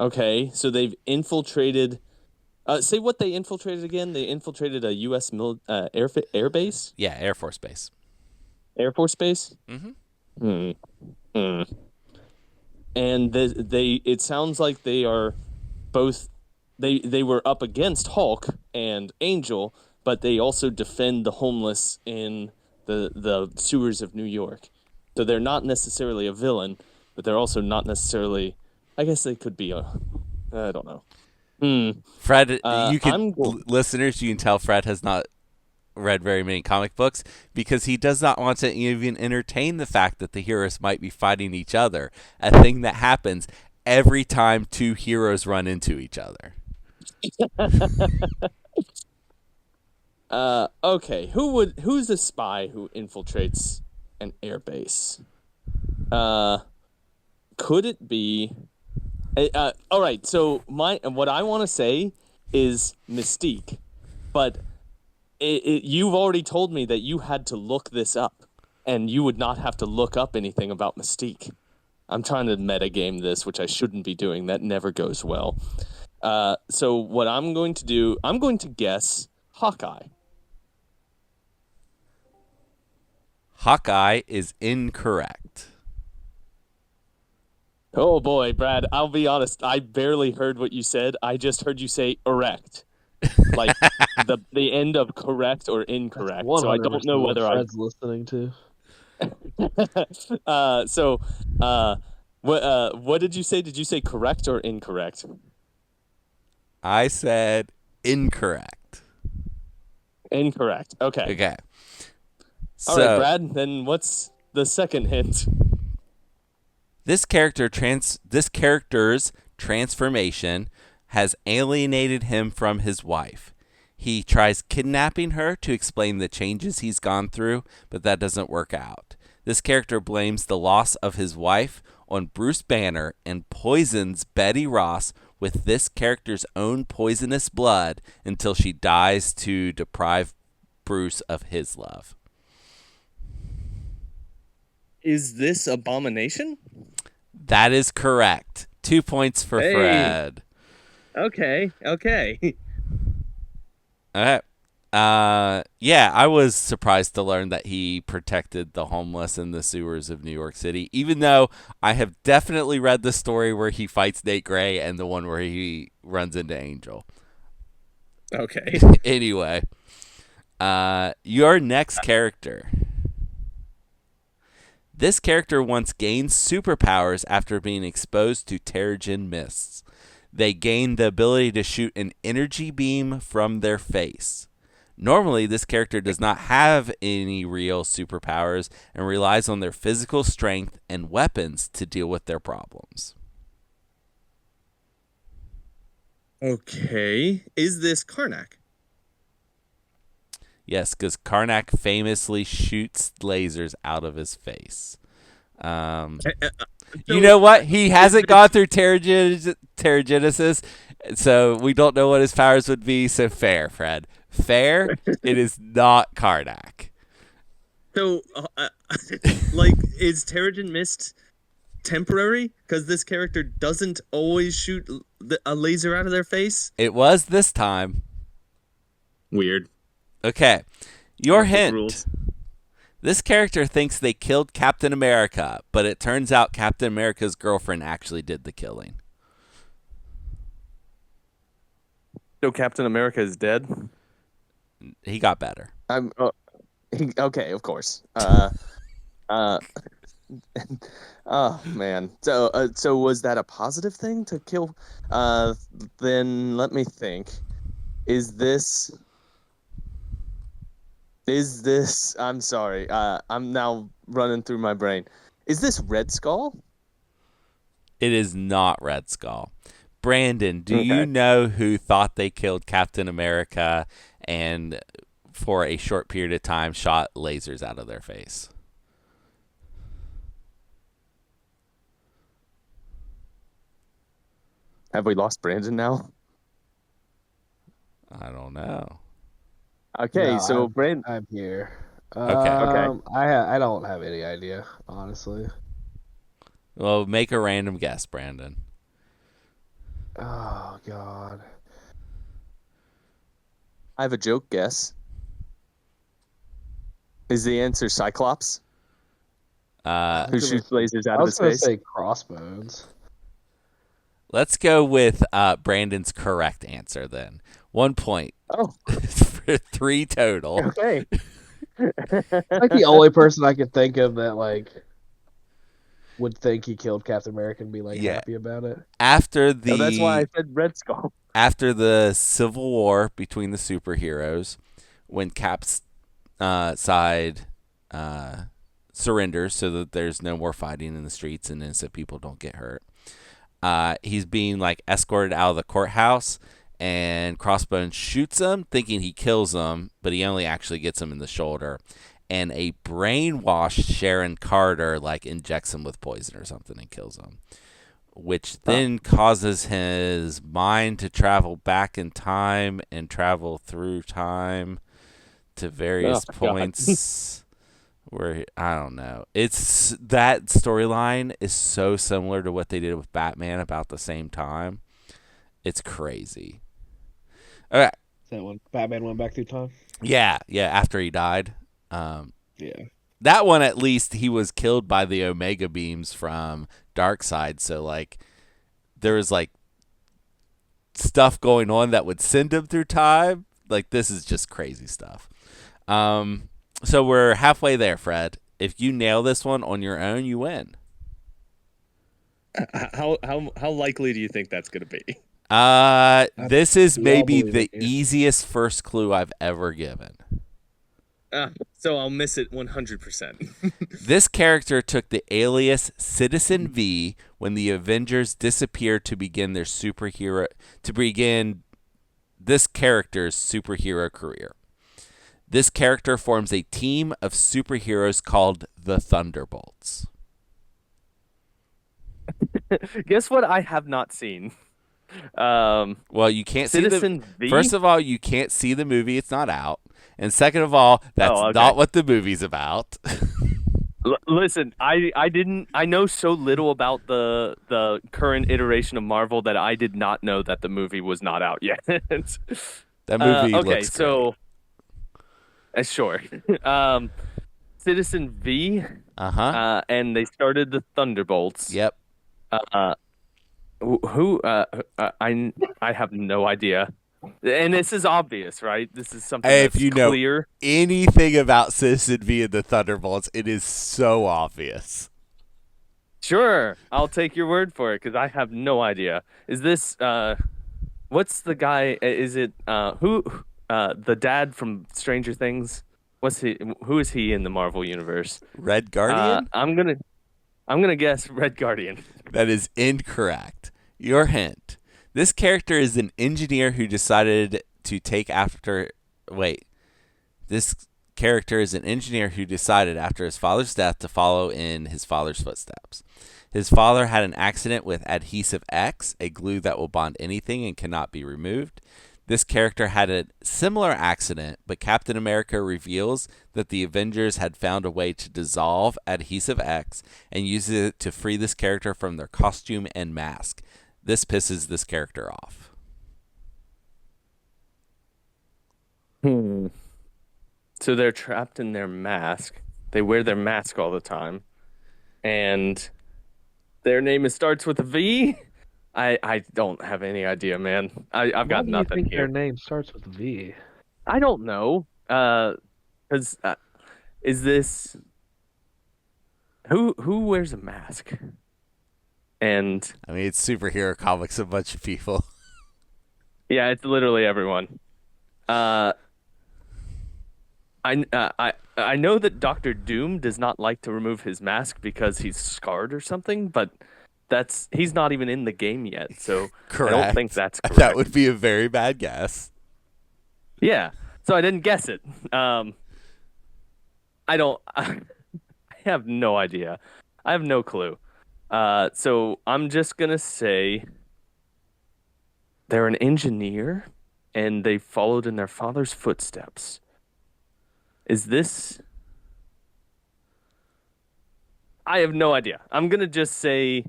Okay, so they've infiltrated. Say what they infiltrated again. They infiltrated a U.S. air base. Yeah, Air Force base. Air Force base. Mm-hmm. And it sounds like they are both. They were up against Hulk and Angel, but they also defend the homeless in the sewers of New York. So they're not necessarily a villain, but they're also not necessarily. I guess they could be a. I don't know. Fred, listeners, you can tell Fred has not read very many comic books because he does not want to even entertain the fact that the heroes might be fighting each other, a thing that happens every time two heroes run into each other. Okay. Who's a spy who infiltrates an airbase? Could it be? All right. So what I want to say is Mystique, but you've already told me that you had to look this up, and you would not have to look up anything about Mystique. I'm trying to metagame this, which I shouldn't be doing. That never goes well. So what I'm going to do, I'm going to guess Hawkeye. Hawkeye is incorrect. Oh boy, Brad, I'll be honest, I barely heard what you said. I just heard you say erect. Like the end of correct or incorrect. That's So I don't 100% know what whether Fred's listening to. so what did you say? Did you say correct or incorrect? I said incorrect. Incorrect. Okay. Okay. All right, So Brad, then what's the second hint? this character's transformation has alienated him from his wife. He tries kidnapping her to explain the changes he's gone through, but that doesn't work out. This character blames the loss of his wife on Bruce Banner and poisons Betty Ross with this character's own poisonous blood until she dies to deprive Bruce of his love. Is this Abomination? That is correct. 2 points for Hey. Fred. Okay. All right. Yeah, I was surprised to learn that he protected the homeless in the sewers of New York City, even though I have definitely read the story where he fights Nate Gray and the one where he runs into Angel. Okay. Anyway, your next character. This character once gained superpowers after being exposed to Terrigen mists. They gain the ability to shoot an energy beam from their face. Normally, this character does not have any real superpowers and relies on their physical strength and weapons to deal with their problems. Okay. Is this Karnak? Yes, because Karnak famously shoots lasers out of his face. You know what? He hasn't gone through Terrigenesis, so we don't know what his powers would be. So fair, Fred. Fair. It is not Karnak. So, like, is Terrigen Mist temporary? Because this character doesn't always shoot a laser out of their face? It was this time. Weird. Okay. Your Arctic hint. rules. This character thinks they killed Captain America, but it turns out Captain America's girlfriend actually did the killing. So Captain America is dead? He got better. Okay, of course. Oh man. So was that a positive thing to kill? Then let me think. Is this? I'm sorry. I'm now running through my brain. Is this Red Skull? It is not Red Skull. Brandon, do Okay. you know who thought they killed Captain America and for a short period of time shot lasers out of their face? Have we lost Brandon now? I don't know. Okay, No, so Brandon. I'm here. Okay. I don't have any idea, honestly. Well, make a random guess, Brandon. Oh God. I have a joke guess. Is the answer Cyclops, who shoots lasers out I of was his gonna face? say Crossbones. Let's go with Brandon's correct answer then. 1 point Oh, for 3 total. okay. Like the only person I could think of that like would think he killed Captain America and be like Yeah. happy about it. After So that's why I the said Red Skull. after the Civil War between the superheroes, when Cap's side surrenders so that there's no more fighting in the streets and innocent people don't get hurt. He's being like escorted out of the courthouse, and Crossbones shoots him, thinking he kills him, but he only actually gets him in the shoulder. And a brainwashed Sharon Carter like injects him with poison or something and kills him, which then causes his mind to travel back in time and travel through time to various points. Where I don't know. It's that storyline is so similar to what they did with Batman about the same time. It's crazy. Okay. Is that when Batman went back through time? Yeah, after he died. Yeah. That one at least he was killed by the Omega beams from Darkseid, so like there was like stuff going on that would send him through time. Like this is just crazy stuff. So we're halfway there, Fred. If you nail this one on your own, you win. How likely do you think that's going to be? This is maybe the easiest first clue I've ever given. So I'll miss it 100%. This character took the alias Citizen V when the Avengers disappeared to begin this character's superhero career. This character forms a team of superheroes called the Thunderbolts. Guess what I have not seen? Well, you can't Citizen see V? First of all, you can't see the movie. It's not out. And second of all, that's not what the movie's about. Listen, I know so little about the current iteration of Marvel that I did not know that the movie was not out yet. That movie looks great. Sure. Citizen V. And they started the Thunderbolts. Yep. Who? I have no idea. And this is obvious, right? This is something that's if you clear. know anything about Citizen V and the Thunderbolts, it is so obvious. Sure, I'll take your word for it because I have no idea. Is this what's the guy? Is it who? The dad from Stranger Things? What's he? Who is he in the Marvel universe? Red Guardian? I'm gonna guess Red Guardian. That is incorrect. Your hint. This character is an engineer who decided to take after. Wait. This character is an engineer who decided after his father's death to follow in his father's footsteps. His father had an accident with adhesive X, a glue that will bond anything and cannot be removed. This character had a similar accident, but Captain America reveals that the Avengers had found a way to dissolve adhesive X and uses it to free this character from their costume and mask. This pisses this character off. So they're trapped in their mask. They wear their mask all the time. And their name starts with a V? I don't have any idea, man. I've got nothing Why do you think here. their name starts with a V? I don't know. Because is this... Who wears a mask? And I mean, it's superhero comics, a bunch of people. yeah, it's literally everyone. I know that Doctor Doom does not like to remove his mask because he's scarred or something, but he's not even in the game yet, so Correct. I don't think that's correct. That would be a very bad guess. Yeah, so I didn't guess it. I have no idea. I have no clue. So I'm just gonna say they're an engineer and they followed in their father's footsteps. Is this? I have no idea. I'm gonna just say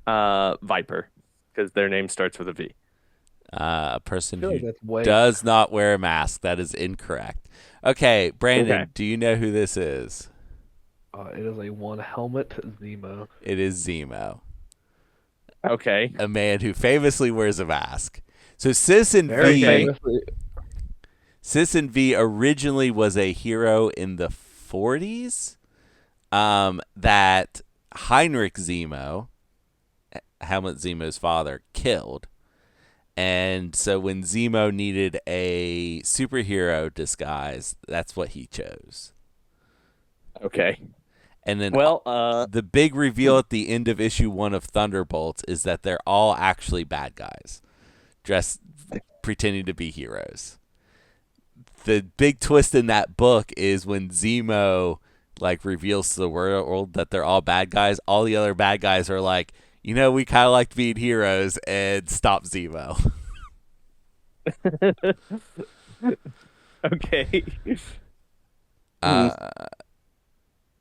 Viper because their name starts with a V. A person I feel who like that's way. does not wear a mask. That is incorrect. Okay, Brandon, do you know who this is? It is a one helmet Zemo. It is Zemo, Okay. a man who famously wears a mask. So Citizen Very V, famously. Citizen V originally was a hero in the 40s that Heinrich Zemo, Helmut Zemo's father, killed. And so when Zemo needed a superhero disguise, that's what he chose. Okay. And then Well, the big reveal at the end of issue 1 of Thunderbolts is that they're all actually bad guys, dressed pretending to be heroes. The big twist in that book is when Zemo reveals to the world that they're all bad guys. All the other bad guys are like, we kind of liked being heroes, and stop Zemo. okay.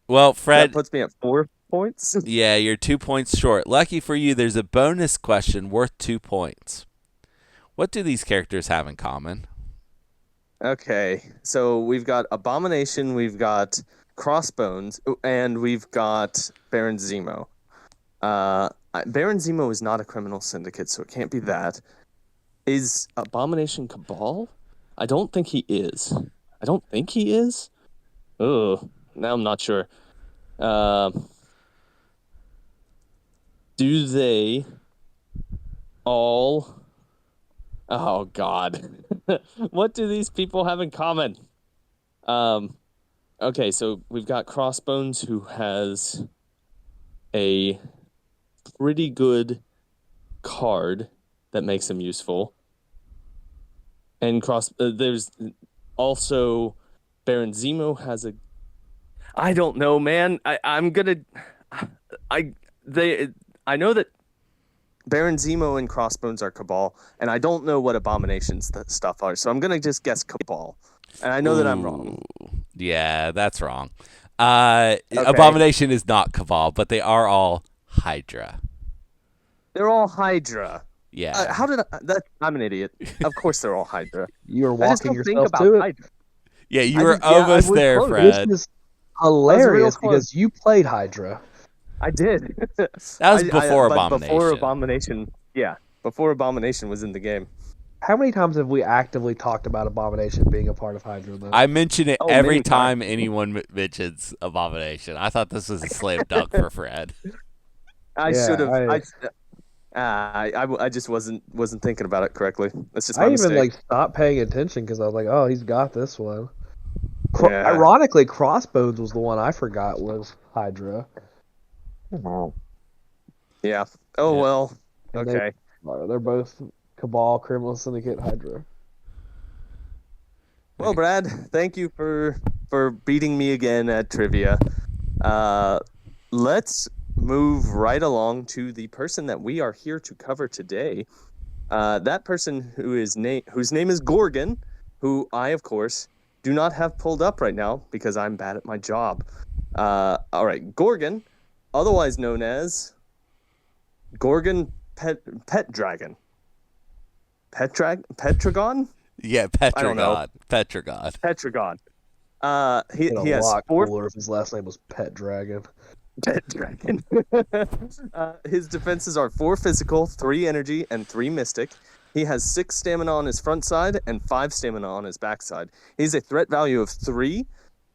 Well, That Fred, puts me at 4 points. yeah, you're 2 points short. Lucky for you, there's a bonus question worth 2 points. What do these characters have in common? Okay, so we've got Abomination, we've got Crossbones, and we've got Baron Zemo. Baron Zemo is not a criminal syndicate, so it can't be that. Is Abomination Cabal? I don't think he is. Ugh, now I'm not sure. Do they all... Oh, God. What do these people have in common? Okay, so we've got Crossbones, who has a pretty good card that makes him useful. And there's also Baron Zemo has a... I don't know, man. I'm gonna... I know that Baron Zemo and Crossbones are Cabal, and I don't know what Abomination's stuff are, so I'm gonna just guess Cabal. And I know that I'm wrong. Yeah, that's wrong. Okay. Abomination is not Cabal, but they are all Hydra. They're all Hydra. Yeah. How did I'm an idiot. Of course they're all Hydra. You were I just walking don't think yourself about to it. Hydra. Yeah, you I were just- yeah, I almost was there, close. Fred. This is hilarious close. because you played Hydra. I did. That was before but Abomination. Before Abomination, yeah. Before Abomination was in the game. How many times have we actively talked about Abomination being a part of Hydra, though? I mention it Oh, every many time times. anyone mentions Abomination. I thought this was a slam dunk for Fred. I Yeah, should have. I just wasn't thinking about it correctly. That's just my I mistake. even stopped paying attention because I was like, "Oh, he's got this one." Yeah. Ironically, Crossbones was the one I forgot was Hydra. Yeah. Oh Yeah. well. And Okay. They're both Cabal, Criminal Syndicate, Hydra. Well, Brad, thank you for beating me again at trivia. Let's move right along to the person that we are here to cover today. That person whose name is Gorgon, who I, of course, do not have pulled up right now because I'm bad at my job. All right, Gorgon, otherwise known as Gorgon Petragon. Petragon? Yeah, I don't know. Petragon. Petragon. He It'd be a has lot 4 cooler if his last name was Pet Dragon. Petragon. His defenses are 4 physical, 3 energy, and 3 mystic. He has 6 stamina on his front side and 5 stamina on his back side. He's a threat value of 3,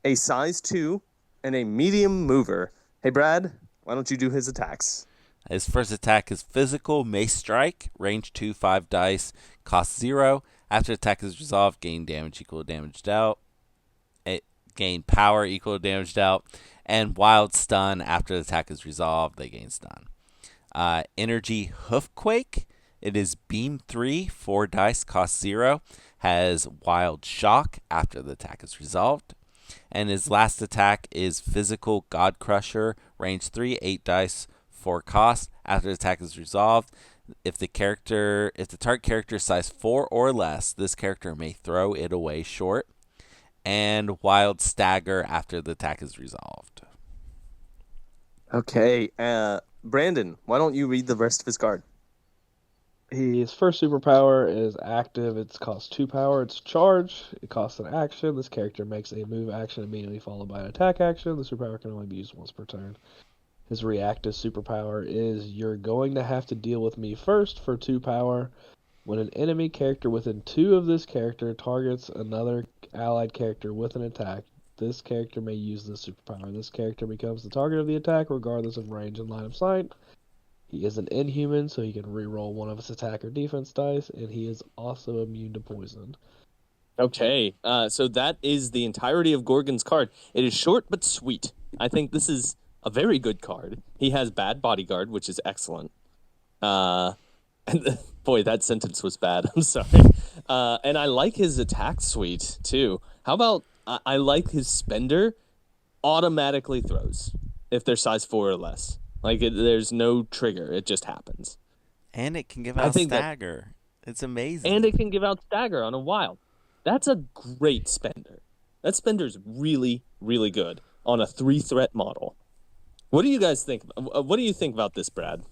a size 2, and a medium mover. Hey, Brad, why don't you do his attacks? His first attack is physical Mace Strike, range 2, 5 dice, cost 0. After attack is resolved, gain damage equal to damage dealt. Gain power equal to damage dealt. And Wild Stun, after the attack is resolved, they gain stun. Energy Hoofquake, it is Beam 3, 4 dice, cost 0. Has Wild Shock after the attack is resolved. And his last attack is Physical God Crusher, range 3, 8 dice, 4 cost. After the attack is resolved, if the target character is size 4 or less, this character may throw it away short. And Wild Stagger after the attack is resolved. Okay, Brandon, why don't you read the rest of his card? His first superpower is active. It costs 2 power. It's charge. It costs an action. This character makes a move action immediately followed by an attack action. The superpower can only be used once per turn. His reactive superpower is you're going to have to deal with me first for 2 power. When an enemy character within 2 of this character targets another allied character with an attack, this character may use this superpower. This character becomes the target of the attack regardless of range and line of sight. He is an inhuman, so he can reroll one of his attack or defense dice, and he is also immune to poison. Okay, so that is the entirety of Gorgon's card. It is short but sweet. I think this is a very good card. He has bad bodyguard, which is excellent. And boy, that sentence was bad. I'm sorry. And I like his attack suite too. How about I like his spender automatically throws if they're size 4 or less. Like there's no trigger; it just happens. And it can give I out think that, stagger. It's amazing. and it can give out stagger on a wild. That's a great spender. That spender's really, really good on a 3-threat model. What do you guys think? What do you think about this, Brad?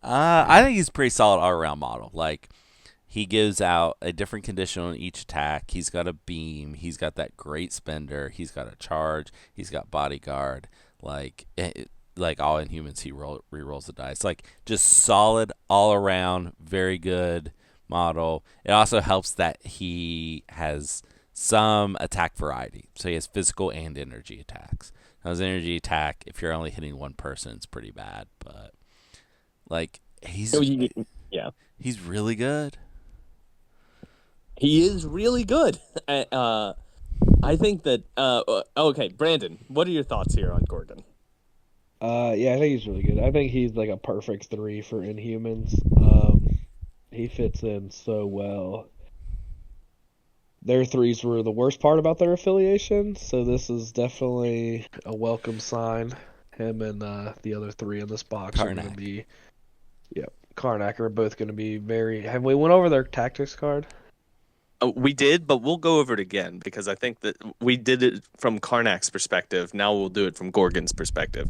I think he's a pretty solid all around model. Like, he gives out a different condition on each attack. He's got a beam. He's got that great spender. He's got a charge. He's got bodyguard. Like all Inhumans, he re-rolls the dice. Like, just solid all around, very good model. It also helps that he has some attack variety. So he has physical and energy attacks. Now, his energy attack, if you're only hitting one person, it's pretty bad. But like, Yeah, he's really good. he is really good. I think that. Okay, Brandon, what are your thoughts here on Gorgon? Yeah, I think he's really good. I think he's like a perfect 3 for Inhumans. He fits in so well. Their 3s were the worst part about their affiliation, so this is definitely a welcome sign. Him and the other 3 in this box are going to be, Karnak are both going to be very. Have we went over their tactics card? We did, but we'll go over it again because I think that we did it from Karnak's perspective. Now we'll do it from Gorgon's perspective.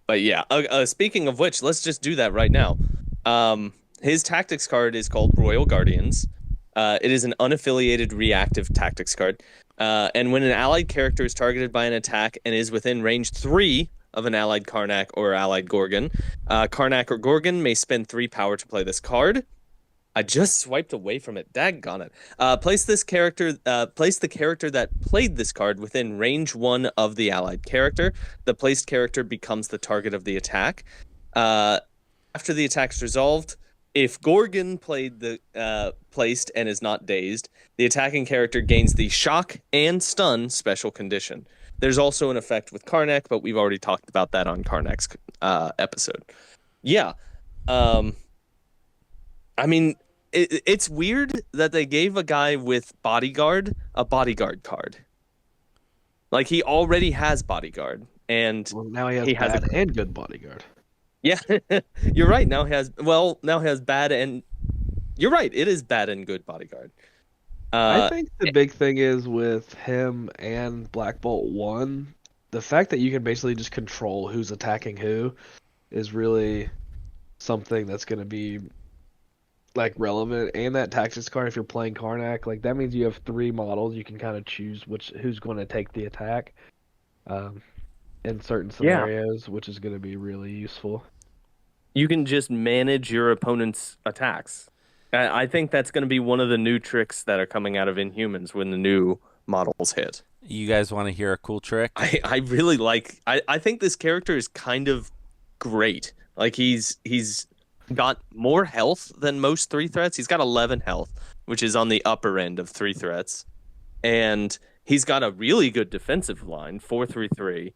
But yeah, speaking of which, let's just do that right now. His tactics card is called Royal Guardians. It is an unaffiliated reactive tactics card. And when an allied character is targeted by an attack and is within range 3 of an allied Karnak or allied Gorgon, Karnak or Gorgon may spend 3 power to play this card. I just swiped away from it. Daggone it. Place the character that played this card within range 1 of the allied character. The placed character becomes the target of the attack. After the attack's resolved, if Gorgon played the placed and is not dazed, the attacking character gains the shock and stun special condition. There's also an effect with Karnak, but we've already talked about that on Karnak's episode. Yeah. I mean, it's weird that they gave a guy with bodyguard a bodyguard card. Like, he already has bodyguard, and well, now he has bad and good bodyguard. Yeah, you're right. Now he has bad and you're right. It is bad and good bodyguard. I think the big thing is with him and Black Bolt 1, the fact that you can basically just control who's attacking who is really something that's going to be like relevant. And that tactics card, if you're playing Karnak, like that means you have 3 models. You can kind of choose who's going to take the attack in certain scenarios, which is going to be really useful. You can just manage your opponent's attacks. I think that's going to be one of the new tricks that are coming out of Inhumans when the new models hit. You guys want to hear a cool trick? I really like. I think this character is kind of great. Like he's got more health than most 3 threats. He's got 11 health, which is on the upper end of 3 threats, and he's got a really good defensive line, 4-3-3.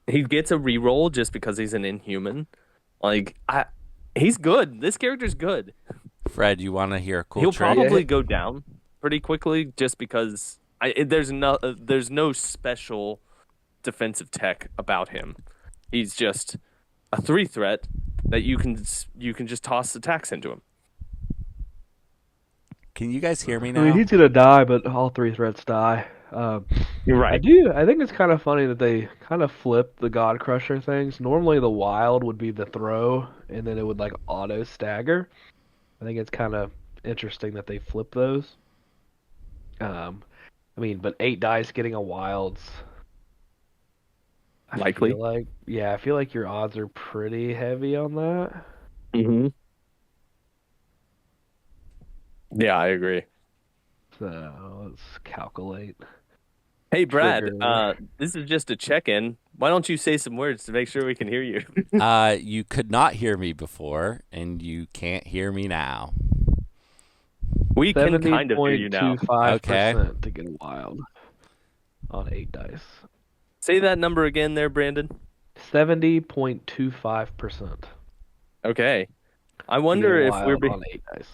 He gets a reroll just because he's an Inhuman. Like he's good. This character's good. Fred, you want to hear a cool He'll trick? probably go down pretty quickly just because there's no special defensive tech about him. He's just a 3 threat that you can just toss attacks into him. Can you guys hear me now? I mean, he's gonna die, but all 3 threats die. You're right. I think it's kind of funny that they kind of flip the God Crusher things. Normally the wild would be the throw, and then it would like auto stagger. I think it's kind of interesting that they flip those. I mean, but 8 dice getting a wilds. Likely. I feel like your odds are pretty heavy on that. Mm-hmm. Yeah, I agree. So let's calculate. Hey, Brad. trigger. This is just a check-in. Why don't you say some words to make sure we can hear you? You could not hear me before, and you can't hear me now. We can Seventy kind of hear you point now. two five Okay. percent to get wild on 8 dice. Say that number again there, Brandon. 70.25%. Okay. I To wonder get if wild on 8 dice.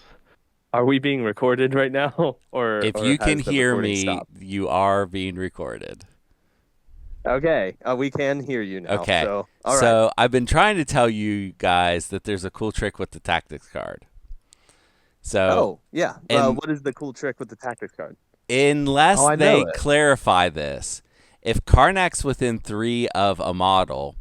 are we being recorded right now, or If you can has the hear recording me, stopped? you are being recorded. Okay. We can hear you now. Okay. So, all right. So I've been trying to tell you guys that there's a cool trick with the tactics card. So Oh, yeah. and What is the cool trick with the tactics card? unless Oh, I they know it. clarify this, if Karnak's within 3 of a model,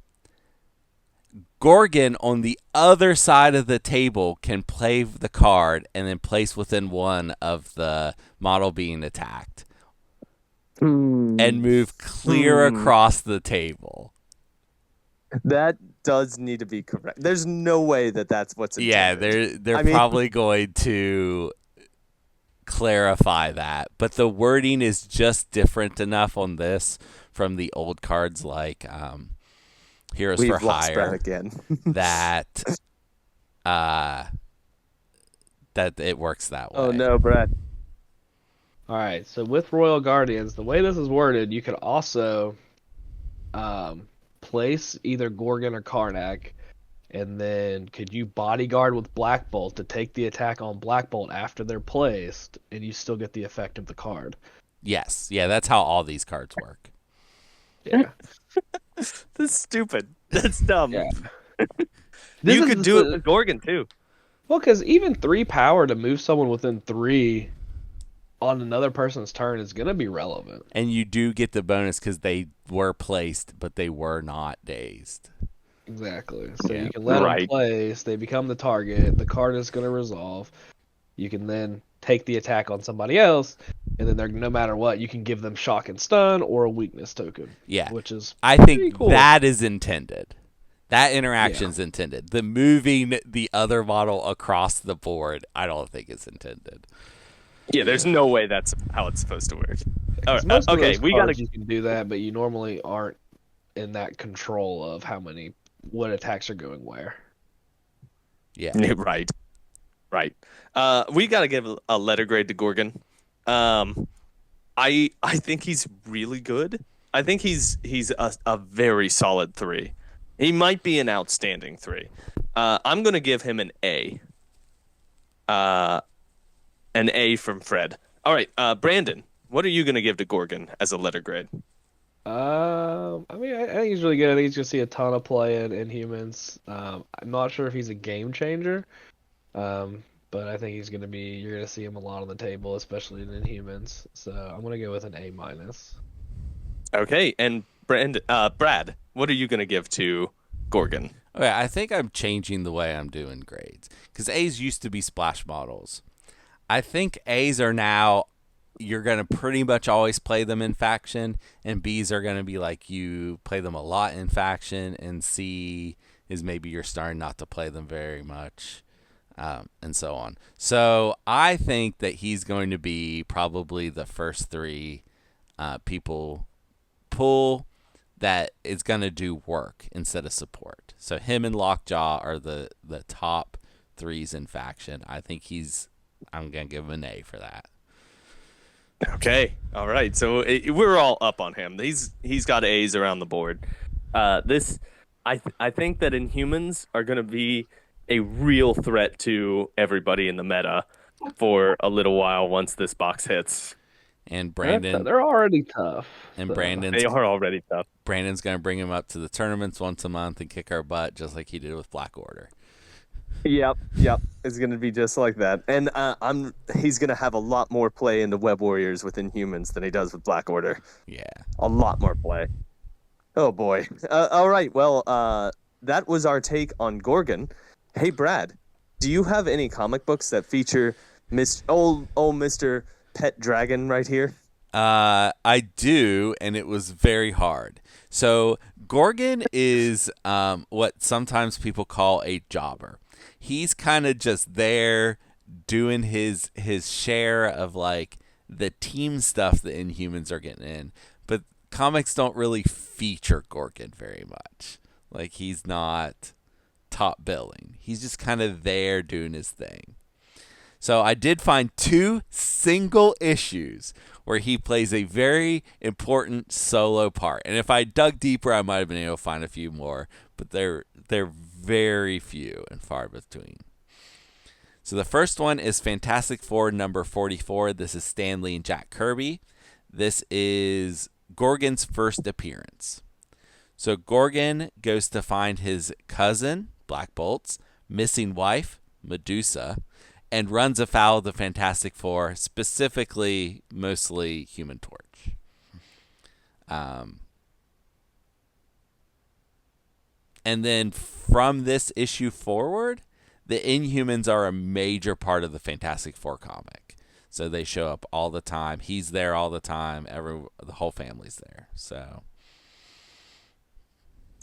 Gorgon on the other side of the table can play the card and then place within 1 of the model being attacked and move clear across the table. That does need to be correct. There's no way that that's what's Yeah, intended. they're I mean- probably going to clarify that, but the wording is just different enough on this from the old cards like Heroes We've for lost Brad Hire again. that that it works that way. Oh no, Brad. All right, so with Royal Guardians, the way this is worded, you could also place either Gorgon or Karnak, and then could you bodyguard with Black Bolt to take the attack on Black Bolt after they're placed, and you still get the effect of the card. Yes, yeah, that's how all these cards work. Yeah. That's stupid. That's dumb. Yeah. You could do it with Gorgon too. Well, because even 3 power to move someone within 3 on another person's turn is going to be relevant. And you do get the bonus because they were placed, but they were not dazed. Exactly. So Yeah. you can let them Right. place, they become the target, the card is going to resolve. You can then take the attack on somebody else, and then they're, no matter what, you can give them shock and stun or a weakness token. Yeah. Which is I pretty think cool. that is intended. That interaction's intended. The moving the other model across the board, I don't think is intended. Yeah, there's no way that's how it's supposed to work. 'Cause most of Okay, those we cards gotta. you can do that, but you normally aren't in that control of what attacks are going where. Yeah. Right, right. We gotta give a letter grade to Gorgon. I think he's really good. I think he's a very solid 3. He might be an outstanding 3. I'm gonna give him an A. An A from Fred. All right, Brandon, what are you gonna give to Gorgon as a letter grade? I mean, I think he's really good. I think he's gonna see a ton of play in Inhumans. I'm not sure if he's a game changer, but I think he's gonna be. You're gonna see him a lot on the table, especially in Inhumans. So I'm gonna go with an A minus. Okay, and Brad, what are you gonna give to Gorgon? Okay, I think I'm changing the way I'm doing grades because A's used to be splash models. I think A's are now you're going to pretty much always play them in faction, and B's are going to be like you play them a lot in faction, and C is maybe you're starting not to play them very much, and so on. So I think that he's going to be probably the first 3 people pull that is going to do work instead of support. So him and Lockjaw are the top 3s in faction. I think I'm going to give him an A for that. Okay, all right. So we're all up on him. He's got A's around the board. I think that Inhumans are going to be a real threat to everybody in the meta for a little while once this box hits. And Brandon, They're already tough. and so. Brandon's They are already tough. Brandon's going to bring him up to the tournaments once a month and kick our butt just like he did with Black Order. Yep. It's going to be just like that. And he's going to have a lot more play into Web Warriors with Inhumans than he does with Black Order. Yeah. A lot more play. Oh boy. All right. Well, that was our take on Gorgon. Hey, Brad, do you have any comic books that feature old Mr. Pet Dragon right here? I do, and it was very hard. So Gorgon is what sometimes people call a jobber. He's kind of just there doing his share of like the team stuff the Inhumans are getting in. But comics don't really feature Gorgon very much. Like, he's not top billing. He's just kind of there doing his thing. So I did find 2 single issues where he plays a very important solo part. And if I dug deeper, I might have been able to find a few more, but they're very few and far between. So the first one is Fantastic Four number 44. This is Stan Lee and Jack Kirby. This is Gorgon's first appearance. So Gorgon goes to find his cousin, Black Bolt's missing wife, Medusa, and runs afoul of the Fantastic Four, specifically mostly Human Torch. And then from this issue forward, the Inhumans are a major part of the Fantastic Four comic. So they show up all the time. He's there all the time. The whole family's there. So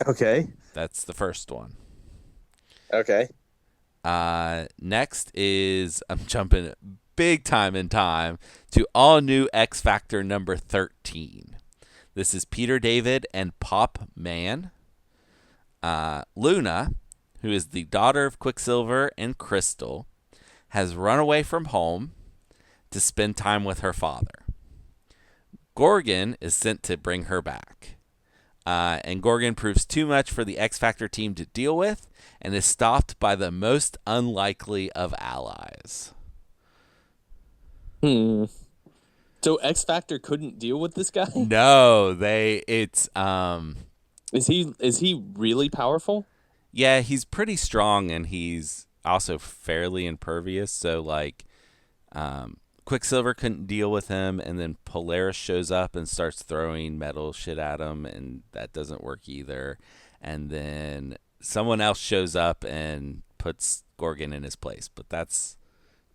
Okay. that's the first one. Okay. Next is, I'm jumping big time in time to all new X Factor number 13. This is Peter David and Pop Man. Luna, who is the daughter of Quicksilver and Crystal, has run away from home to spend time with her father. Gorgon is sent to bring her back. And Gorgon proves too much for the X Factor team to deal with and is stopped by the most unlikely of allies. So X Factor couldn't deal with this guy? No, Is he really powerful? yeah, he's pretty strong and he's also fairly impervious. So like, Quicksilver couldn't deal with him, and then Polaris shows up and starts throwing metal shit at him, and that doesn't work either. And then someone else shows up and puts Gorgon in his place, but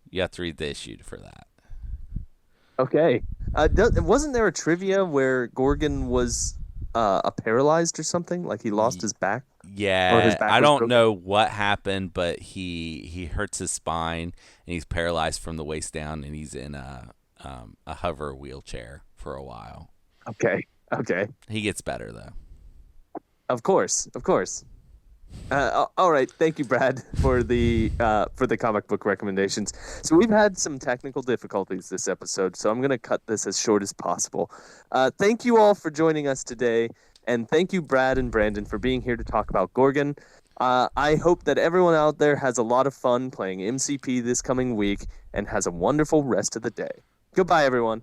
you have to read the issue for that. Okay. Wasn't there a trivia where Gorgon was paralyzed or something? Like he lost his back? Or his Yeah, back I was don't broken? know what happened, but he hurts his spine and he's paralyzed from the waist down, and he's in a hover wheelchair for a while. Okay. Okay. He gets better though. Of course. Of course. All right. Thank you, Brad, for the comic book recommendations. So we've had some technical difficulties this episode, so I'm going to cut this as short as possible. Thank you all for joining us today, and thank you, Brad and Brandon, for being here to talk about Gorgon. I hope that everyone out there has a lot of fun playing MCP this coming week and has a wonderful rest of the day. Goodbye, everyone.